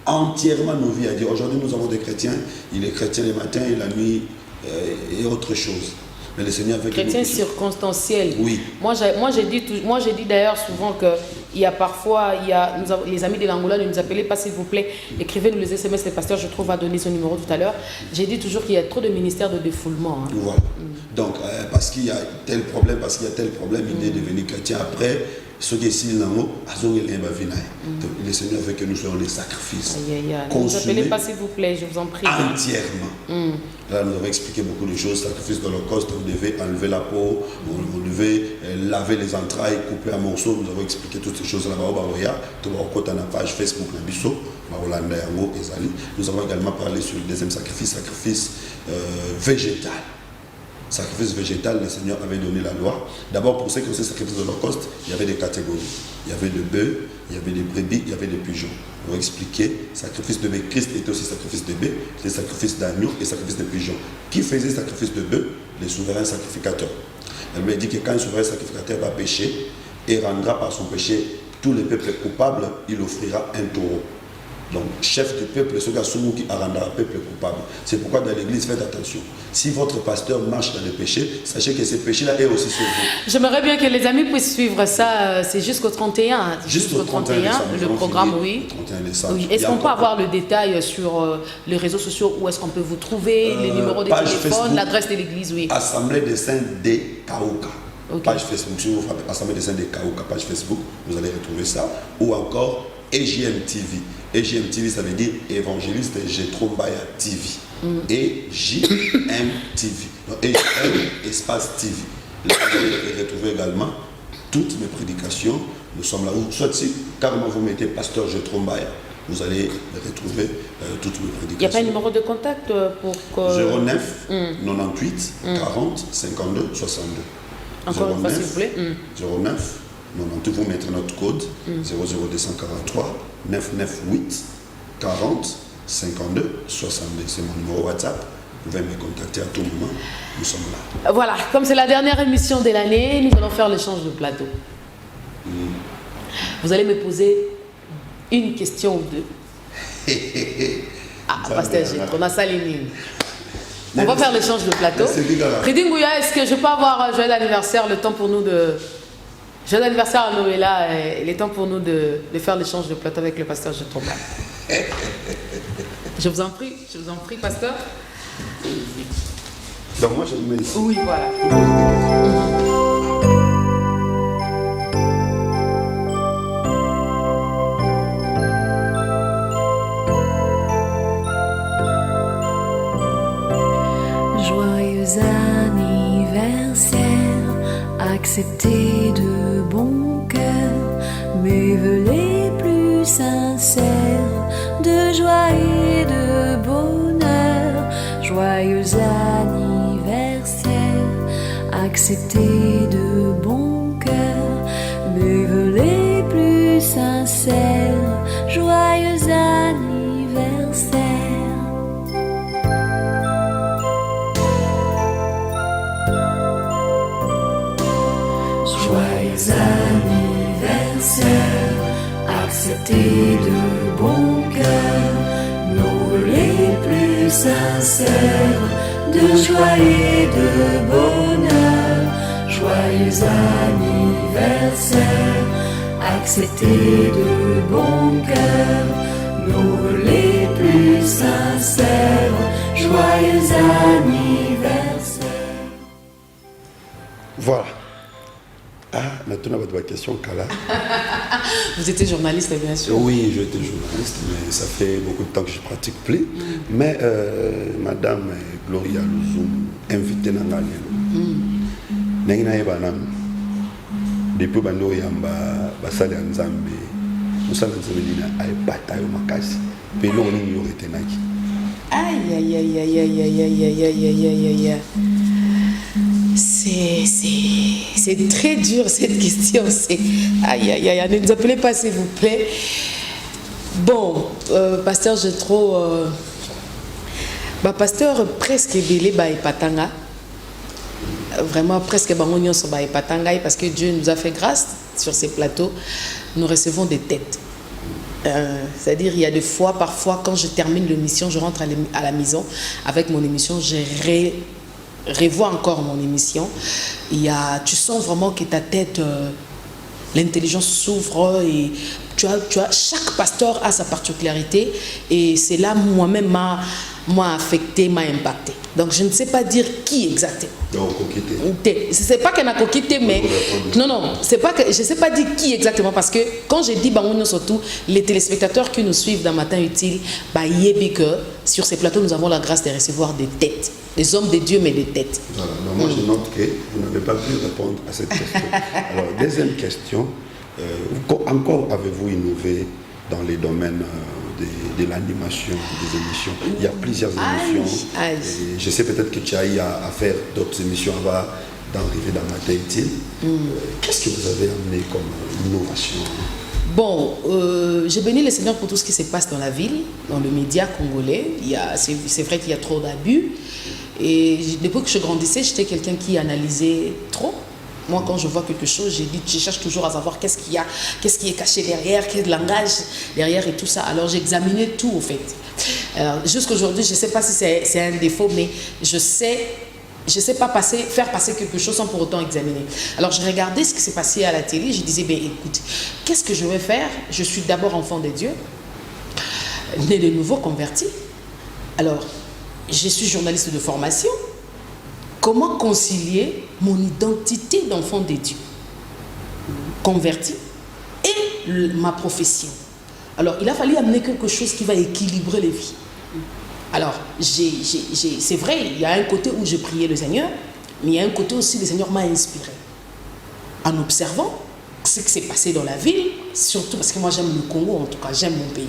Speaker 3: entièrement nos vies à Dieu. Aujourd'hui, nous avons des chrétiens. Il est chrétien le matin et la nuit et autre chose. Mais le Seigneur veut que
Speaker 2: chrétien circonstanciel.
Speaker 3: Oui.
Speaker 2: Moi, j'ai dit d'ailleurs souvent que il y a parfois, les amis de l'Angola ne nous appelaient pas, s'il vous plaît, écrivez-nous les SMS, le pasteur, je trouve, va donner son numéro tout à l'heure. J'ai dit toujours qu'il y a trop de ministères de défoulement. Hein.
Speaker 3: Voilà. Donc, parce qu'il y a tel problème, il est devenu chrétien. Après, ce qui est ici, le Seigneur veut que nous soyons les sacrifices.
Speaker 2: Ne nous appelez pas, s'il vous plaît, je vous en prie.
Speaker 3: Entièrement. Là, nous avons expliqué beaucoup de choses. Sacrifice de l'Holocauste, vous devez enlever la peau, vous devez laver les entrailles, couper un morceau. Nous avons expliqué toutes ces choses-là. Dans la page Facebook, nous avons également parlé sur le deuxième sacrifice végétal. Sacrifice végétal, le Seigneur avait donné la loi. D'abord, pour ce qui est sacrifice de l'Holocauste, il y avait des catégories. Il y avait des bœufs, il y avait des brebis, il y avait des pigeons. On va expliquer, sacrifice de bœuf, Christ était aussi sacrifice de bœuf, les sacrifices d'agneau et sacrifice de pigeons. Qui faisait sacrifice de bœuf? Les souverains sacrificateurs. Elle me dit que quand un souverain sacrificateur va pécher et rendra par son péché tous les peuples coupables, il offrira un taureau. Donc, chef du peuple, ce gars qui rendra le peuple coupable. C'est pourquoi dans l'église, faites attention. Si votre pasteur marche dans les péchés, sachez que ces péchés-là est aussi sur vous.
Speaker 2: J'aimerais bien que les amis puissent suivre ça. C'est jusqu'au 31.
Speaker 3: Jusqu'au 31,
Speaker 2: le programme, oui. Oui. Est-ce qu'on peut avoir le détail sur les réseaux sociaux? Où est-ce qu'on peut vous trouver? Les numéros de téléphone, l'adresse de l'église, oui.
Speaker 3: Assemblée des saints de Kaouka.
Speaker 2: Okay.
Speaker 3: Page Facebook. Si vous frappez Assemblée des saints de Kaouka, page Facebook, vous allez retrouver ça. Ou encore EJM TV. EJM TV, ça veut dire évangéliste Jetrombaya TV. Et JM TV. Donc EJM espace TV. Là, vous allez retrouver également toutes mes prédications, nous sommes là. Ou soit si carrément vous mettez Pasteur Jetro Mbaya, vous allez retrouver toutes mes prédications.
Speaker 2: Il n'y a pas un numéro de contact pour que...
Speaker 3: 09 98 40 52 62.
Speaker 2: Encore une fois, s'il vous plaît.
Speaker 3: 09 98, vous mettez notre code 00243 998 40 52 62. C'est mon numéro WhatsApp. Vous pouvez me contacter à tout moment. Nous sommes là.
Speaker 2: Voilà, comme c'est la dernière émission de l'année, nous allons faire l'échange de plateau. Vous allez me poser une question ou deux. Pasteur Jetro, on a ça les lignes. On va faire l'échange de plateau. Freddy Ngouya, est-ce que je peux avoir joyeux anniversaire, le temps pour nous de... Joyeux anniversaire à Noëlla, il est temps pour nous de faire l'échange de plateau avec le pasteur Jetro. Je vous en prie, pasteur.
Speaker 3: Donc moi je me mets ici.
Speaker 2: Oui, voilà.
Speaker 4: Joyeux anniversaire, acceptez de bon cœur mes vœux les plus sincères de joie et de bonheur. Joyeux anniversaire, acceptez de bon cœur mes vœux les plus sincères. Joyeux anniversaire. Joyeux anniversaire, acceptez de bon cœur nos vœux les plus sincères de joie et de bonheur. Joyeux anniversaire, acceptez de bon cœur nos vœux les plus sincères. Joyeux anniversaire.
Speaker 3: Voilà. Ah, maintenant, votre question, Kala.
Speaker 2: Vous étiez journaliste, bien sûr.
Speaker 3: Oui, j'étais journaliste, mais ça fait beaucoup de temps que je ne pratique plus. Mais Madame Gloria Luzum, invitée dans la depuis que je suis basali nzambe musala nzambe dina ayebata yo makasi pe lo nini yo retenaki.
Speaker 2: Aïe aïe aïe aïe aïe aïe aïe aïe aïe aïe aïe. C'est très dur cette question. Aïe aïe aïe, ne nous appelez pas s'il vous plaît. Bon, pasteur Jetro, pasteur presque belé et patanga. Vraiment presque bangonyon so et patanga parce que Dieu nous a fait grâce sur ces plateaux. Nous recevons des têtes. C'est-à-dire il y a des fois, parfois quand je termine l'émission, je rentre à la maison avec mon émission, je revois encore mon émission. Tu sens vraiment que ta tête, l'intelligence s'ouvre et tu as, chaque pasteur a sa particularité et c'est là moi-même m'a affecté, m'a impacté. Donc je ne sais pas dire qui exactement. C'est pas qu'elle a coquité, mais non, c'est pas que je ne sais pas dire qui exactement parce que quand j'ai dit surtout les téléspectateurs qui nous suivent dans Matin Utile, que sur ces plateaux nous avons la grâce de recevoir des têtes, des hommes de Dieu mais des têtes.
Speaker 3: Voilà. Donc moi je note que vous n'avez pas pu répondre à cette question. Alors deuxième question, encore avez-vous innové dans les domaines de l'animation, des émissions? Il y a plusieurs émissions. Et je sais peut-être que tu as eu à faire d'autres émissions avant d'arriver dans Matin Utile. Qu'est-ce que vous avez amené comme innovation?
Speaker 2: Bon, j'ai béni le Seigneur pour tout ce qui se passe dans la ville, dans le média congolais. C'est vrai qu'il y a trop d'abus. Et depuis que je grandissais, j'étais quelqu'un qui analysait trop. Moi, quand je vois quelque chose, je cherche toujours à savoir qu'est-ce qu'il y a, qu'est-ce qui est caché derrière, quel langage derrière et tout ça. Alors, j'examinais tout, au fait. Jusqu'aujourd'hui, je ne sais pas si c'est un défaut, mais je sais pas faire passer quelque chose sans pour autant examiner. Alors, je regardais ce qui s'est passé à la télé. Je disais, écoute, qu'est-ce que je vais faire? Je suis d'abord enfant de Dieu, né de nouveau, converti. Alors, je suis journaliste de formation. Comment concilier mon identité d'enfant de Dieu, converti, et ma profession? Alors, il a fallu amener quelque chose qui va équilibrer les vies. Alors, c'est vrai, il y a un côté où j'ai prié le Seigneur, mais il y a un côté aussi où le Seigneur m'a inspiré. En observant, ce qui s'est passé dans la ville, surtout parce que moi j'aime le Congo, en tout cas j'aime mon pays.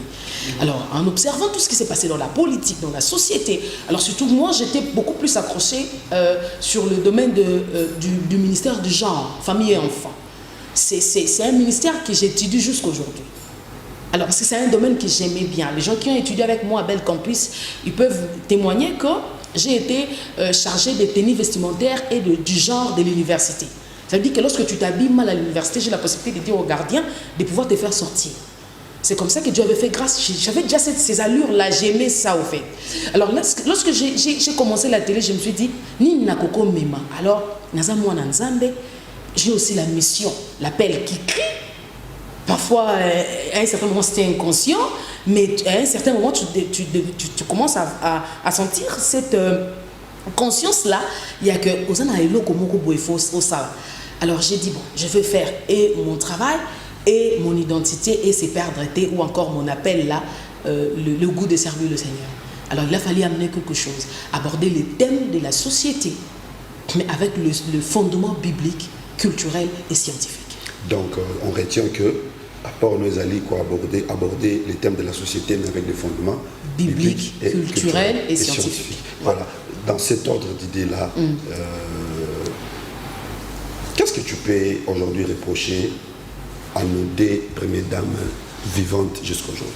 Speaker 2: Alors en observant tout ce qui s'est passé dans la politique, dans la société, alors surtout moi j'étais beaucoup plus accrochée sur le domaine du ministère du genre, famille et enfants. C'est un ministère que j'étudie jusqu'aujourd'hui. Alors parce que c'est un domaine que j'aimais bien. Les gens qui ont étudié avec moi à Belle Campus, ils peuvent témoigner que j'ai été chargée des tenues vestimentaires et du genre de l'université. Ça veut dire que lorsque tu t'habilles mal à l'université, j'ai la possibilité de dire aux gardiens de pouvoir te faire sortir. C'est comme ça que Dieu avait fait grâce. J'avais déjà ces allures-là, j'aimais ça au fait. Alors lorsque j'ai commencé la télé, je me suis dit, ni nakoko mema. Alors, nazamwa nanzambe, j'ai aussi la mission, l'appel qui crie. Parfois, à un certain moment, c'était inconscient, mais à un certain moment, tu commences à sentir cette conscience-là. Il y a que alors j'ai dit, bon, je vais faire et mon travail, et mon identité, et ses perdretés, ou encore mon appel là, le goût de servir le Seigneur. Alors il a fallu amener quelque chose, aborder les thèmes de la société, mais avec le fondement biblique, culturel et scientifique.
Speaker 3: Donc on retient que apport nos alliés quoi aborder les thèmes de la société mais avec des fondements
Speaker 2: bibliques, culturels et scientifiques.
Speaker 3: Voilà. Dans cet ordre d'idées-là, qu'est-ce que tu peux aujourd'hui reprocher à nos deux premières dames vivantes jusqu'à aujourd'hui?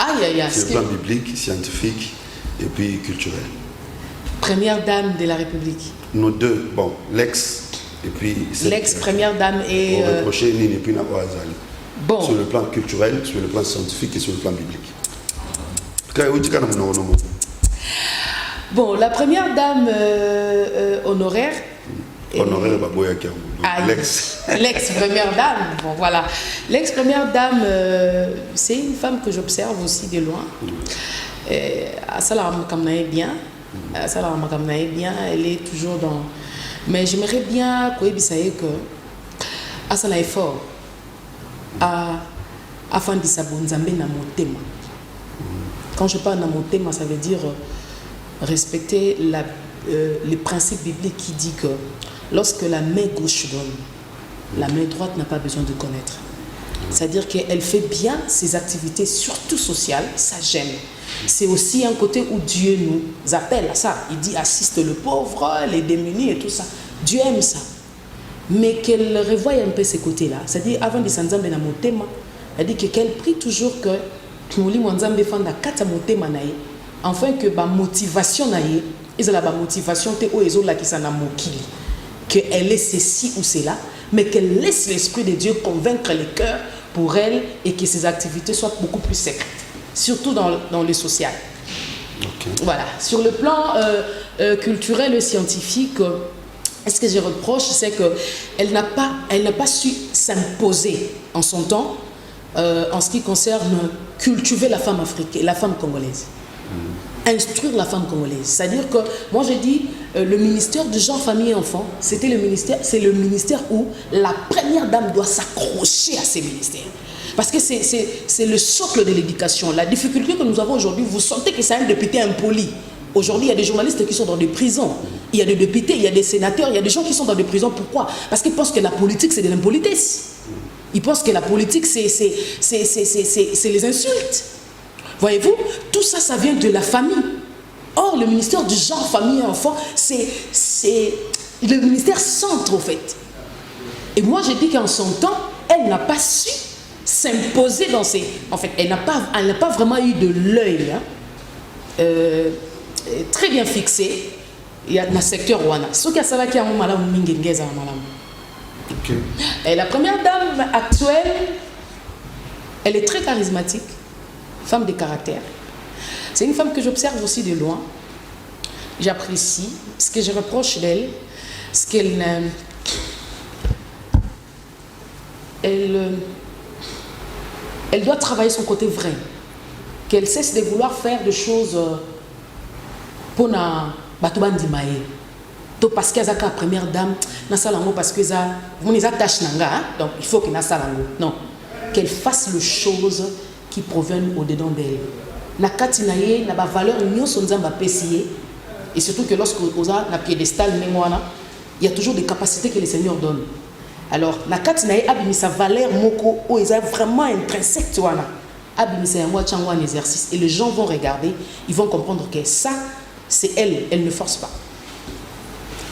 Speaker 2: Aïe, aïe, aïe.
Speaker 3: Sur le plan biblique, scientifique et puis culturel.
Speaker 2: Première dame de la République.
Speaker 3: Nos deux, bon, l'ex et puis...
Speaker 2: L'ex-première dame et...
Speaker 3: On reprochait Nini et puis Naouazali.
Speaker 2: Bon.
Speaker 3: Sur le plan culturel, sur le plan scientifique et sur le plan biblique.
Speaker 2: Bon, la première dame honoraire...
Speaker 3: Honoraire Baboya
Speaker 2: l'ex-première dame, bon voilà. L'ex-première dame, c'est une femme que j'observe aussi de loin. Asala Makamnae bien. Asala Makamnae bien, elle est toujours dans... Mais j'aimerais bien que Asala est fort. Afin de s'abonner na motema. Quand je parle na motema, ça veut dire respecter les principes bibliques qui dit que lorsque la main gauche donne, la main droite n'a pas besoin de connaître. C'est-à-dire qu'elle fait bien ses activités, surtout sociales, ça j'aime. C'est aussi un côté où Dieu nous appelle à ça. Il dit assiste le pauvre, les démunis et tout ça. Dieu aime ça. Mais qu'elle revoie un peu ces côtés-là. C'est-à-dire avant de s'enzamber dans mon thème, elle dit qu'elle prie toujours que afin que la motivation la motivation qu'elle ait ceci ou cela, mais qu'elle laisse l'Esprit de Dieu convaincre les cœurs pour elle et que ses activités soient beaucoup plus secrètes, surtout dans le social. Okay. Voilà. Sur le plan culturel et scientifique, ce que je reproche, c'est qu'elle n'a pas su s'imposer en son temps en ce qui concerne cultiver la femme africaine, la femme congolaise. Instruire la femme congolaise. C'est-à-dire que, moi j'ai dit, le ministère de genre, famille et enfants, c'est le ministère où la première dame doit s'accrocher à ces ministères. Parce que c'est le socle de l'éducation. La difficulté que nous avons aujourd'hui, vous sentez que c'est un député impoli. Aujourd'hui, il y a des journalistes qui sont dans des prisons. Il y a des députés, il y a des sénateurs, il y a des gens qui sont dans des prisons. Pourquoi? Parce qu'ils pensent que la politique, c'est de l'impolitesse. Ils pensent que la politique, c'est les insultes. Voyez-vous, tout ça, ça vient de la famille. Or, le ministère du genre, famille et enfants, c'est le ministère centre, au fait. Et moi, j'ai dit qu'en son temps, elle n'a pas su s'imposer dans ces... En fait, elle n'a pas vraiment eu de l'œil très bien fixé. Il y a dans le secteur Rwanda. Ce qui a ça qui a un malade, et la première dame actuelle, elle est très charismatique. Femme de caractère. C'est une femme que j'observe aussi de loin. J'apprécie. Ce que je reproche d'elle, c'est qu'elle elle doit travailler son côté vrai. Qu'elle cesse de vouloir faire des choses pour na batubandi maé. Parce qu'elle est la première dame, parce que ça tâche nanga, donc il faut qu'elle non, qu'elle fasse les choses qui proviennent au-dedans d'elle. La katinaye n'a pas valeur ni son zamba pesier et surtout que lorsque on a la piédestal mémoire, il y a toujours des capacités que le Seigneur donne. Alors, na kati na ye abimisa valeur moko o eza vraiment intrinsèque wana. Abimisa yango atyango un exercice et les gens vont regarder, ils vont comprendre que ça c'est elle ne force pas.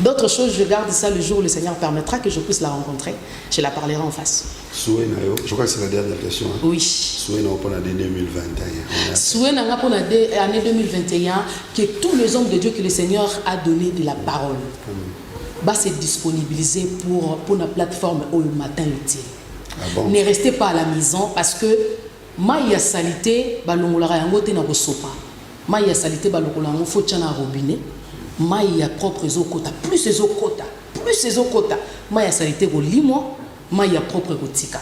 Speaker 2: D'autres choses, je garde ça le jour où le Seigneur permettra que je puisse la rencontrer. Je la parlerai en face.
Speaker 3: Souhait nayo, je crois que c'est la dernière question. Hein?
Speaker 2: Oui.
Speaker 3: Souhait nayo pour l'année 2021.
Speaker 2: Souhait nayo pour l'année 2021 que tous les hommes de Dieu que le Seigneur a donné de la parole va se disponibiliser pour la plateforme au matin utile.
Speaker 3: Ah bon?
Speaker 2: Ne restez pas à la maison parce que maïa salité balongola yango te na kosopa. Maïa salité balongola yango faut tchana robinet. Maïa propre ezokota, plus ezokota, plus ezokota. Maïa salité go limo, maïa propre go tika.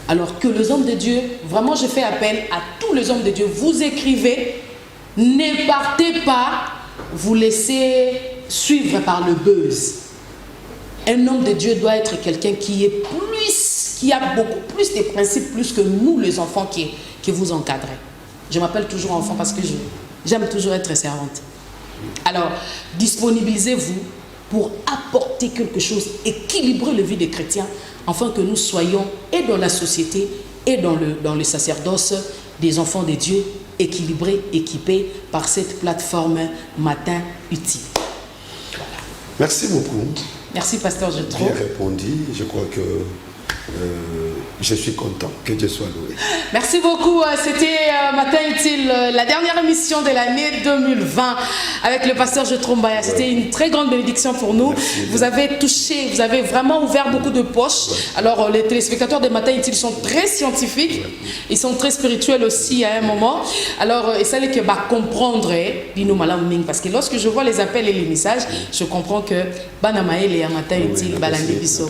Speaker 2: Alors que les hommes de Dieu, vraiment je fais appel à tous les hommes de Dieu, vous écrivez, ne partez pas, vous laissez suivre par le buzz. Un homme de Dieu doit être quelqu'un qui est plus, qui a beaucoup plus de principes, plus que nous les enfants qui vous encadrez. Je m'appelle toujours enfant parce que j'aime toujours être servante. Alors, disponibilisez-vous pour apporter quelque chose, équilibrer la vie des chrétiens, afin que nous soyons, et dans la société, et dans le sacerdoce, des enfants de Dieu, équilibrés, équipés par cette plateforme Matin Utile. Voilà.
Speaker 3: Merci beaucoup.
Speaker 2: Merci, pasteur Jetro.
Speaker 3: Bien répondu. Je crois que je suis content. Que Dieu soit loué.
Speaker 2: Merci beaucoup. C'était Matin Utile, la dernière émission de l'année 2020 avec le pasteur Jetro Mbaya. C'était une très grande bénédiction pour nous.
Speaker 3: Merci.
Speaker 2: Vous avez touché, vous avez vraiment ouvert beaucoup de poches. Alors, les téléspectateurs de Matin Utile sont très scientifiques. Ils sont très spirituels aussi à un moment. Alors, et ça, les que comprendre, parce que lorsque je vois les appels et les messages, je comprends que Banamaël et Matin Utile, Balandi Bisso.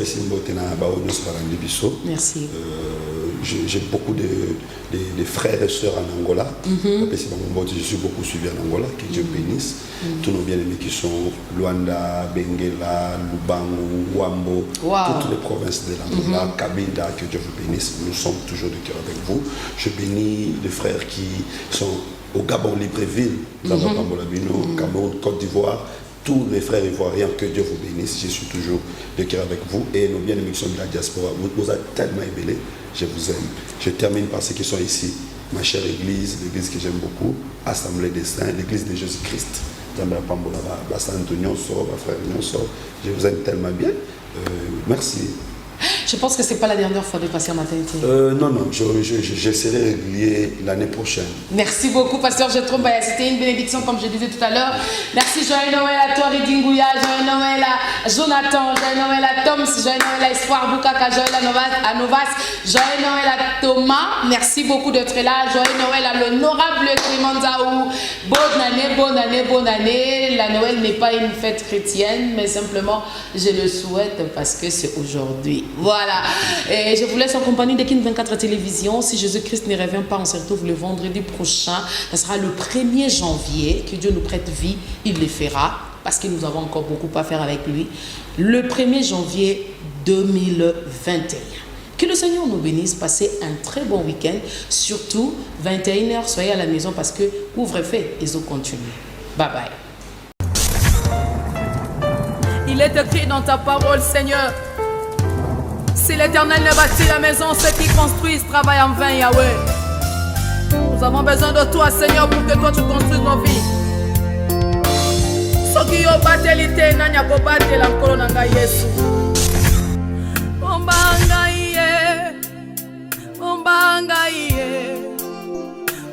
Speaker 2: Merci.
Speaker 3: J'ai beaucoup de frères et sœurs en Angola. Je suis beaucoup suivi en Angola. Que Dieu bénisse. Tous nos bien-aimés qui sont Luanda, Benguela, Lubango, Wambo, toutes les provinces de l'Angola, Kabinda, que Dieu vous bénisse. Nous sommes toujours de cœur avec vous. Je bénis les frères qui sont au Gabon, Libreville, Cameroun, Côte d'Ivoire. Tous mes frères ivoiriens, que Dieu vous bénisse. Je suis toujours de cœur avec vous. Et nos bien-aimés qui sont de la diaspora, vous êtes tellement évelés. Je vous aime. Je termine par ceux qui sont ici. Ma chère église, l'église que j'aime beaucoup, Assemblée des Saints, l'église de Jésus-Christ. Je vous aime tellement bien. Merci.
Speaker 2: Je pense que ce n'est pas la dernière fois de passer en Matin Utile.
Speaker 3: Non, je serai régulier l'année prochaine.
Speaker 2: Merci beaucoup, pasteur Jetro Mbaya. C'était une bénédiction, comme je disais tout à l'heure. Merci, joyeux Noël à toi, Ridingouya, joyeux Noël à Jonathan, joyeux Noël à Toms, joyeux Noël à Espoir Boukaka, joyeux à Novas, joyeux Noël à Thomas. Merci beaucoup d'être là. Joyeux Noël à l'honorable Clément Zaou. Bonne année, bonne année, bonne année. La Noël n'est pas une fête chrétienne, mais simplement, je le souhaite parce que c'est aujourd'hui. Voilà. Et je vous laisse en compagnie de Kin 24 Télévision. Si Jésus-Christ ne revient pas, on se retrouve le vendredi prochain. Ce sera le 1er janvier. Que Dieu nous prête vie, il le fera. Parce que nous avons encore beaucoup à faire avec lui. Le 1er janvier 2021. Que le Seigneur nous bénisse. Passez un très bon week-end. Surtout, 21h, soyez à la maison parce que ouvre-feu et ils ont continué. Bye bye.
Speaker 1: Il est écrit dans ta parole, Seigneur. Si l'Éternel ne bâtit la maison, ceux qui construisent travaillent en vain, Yahweh. Nous avons besoin de toi, Seigneur, pour que toi tu construises nos vies. Soki yo batelite nanya ko batela nkolo nanga Yesu. Ombanga iye. Ombanga iye.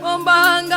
Speaker 1: Ombanga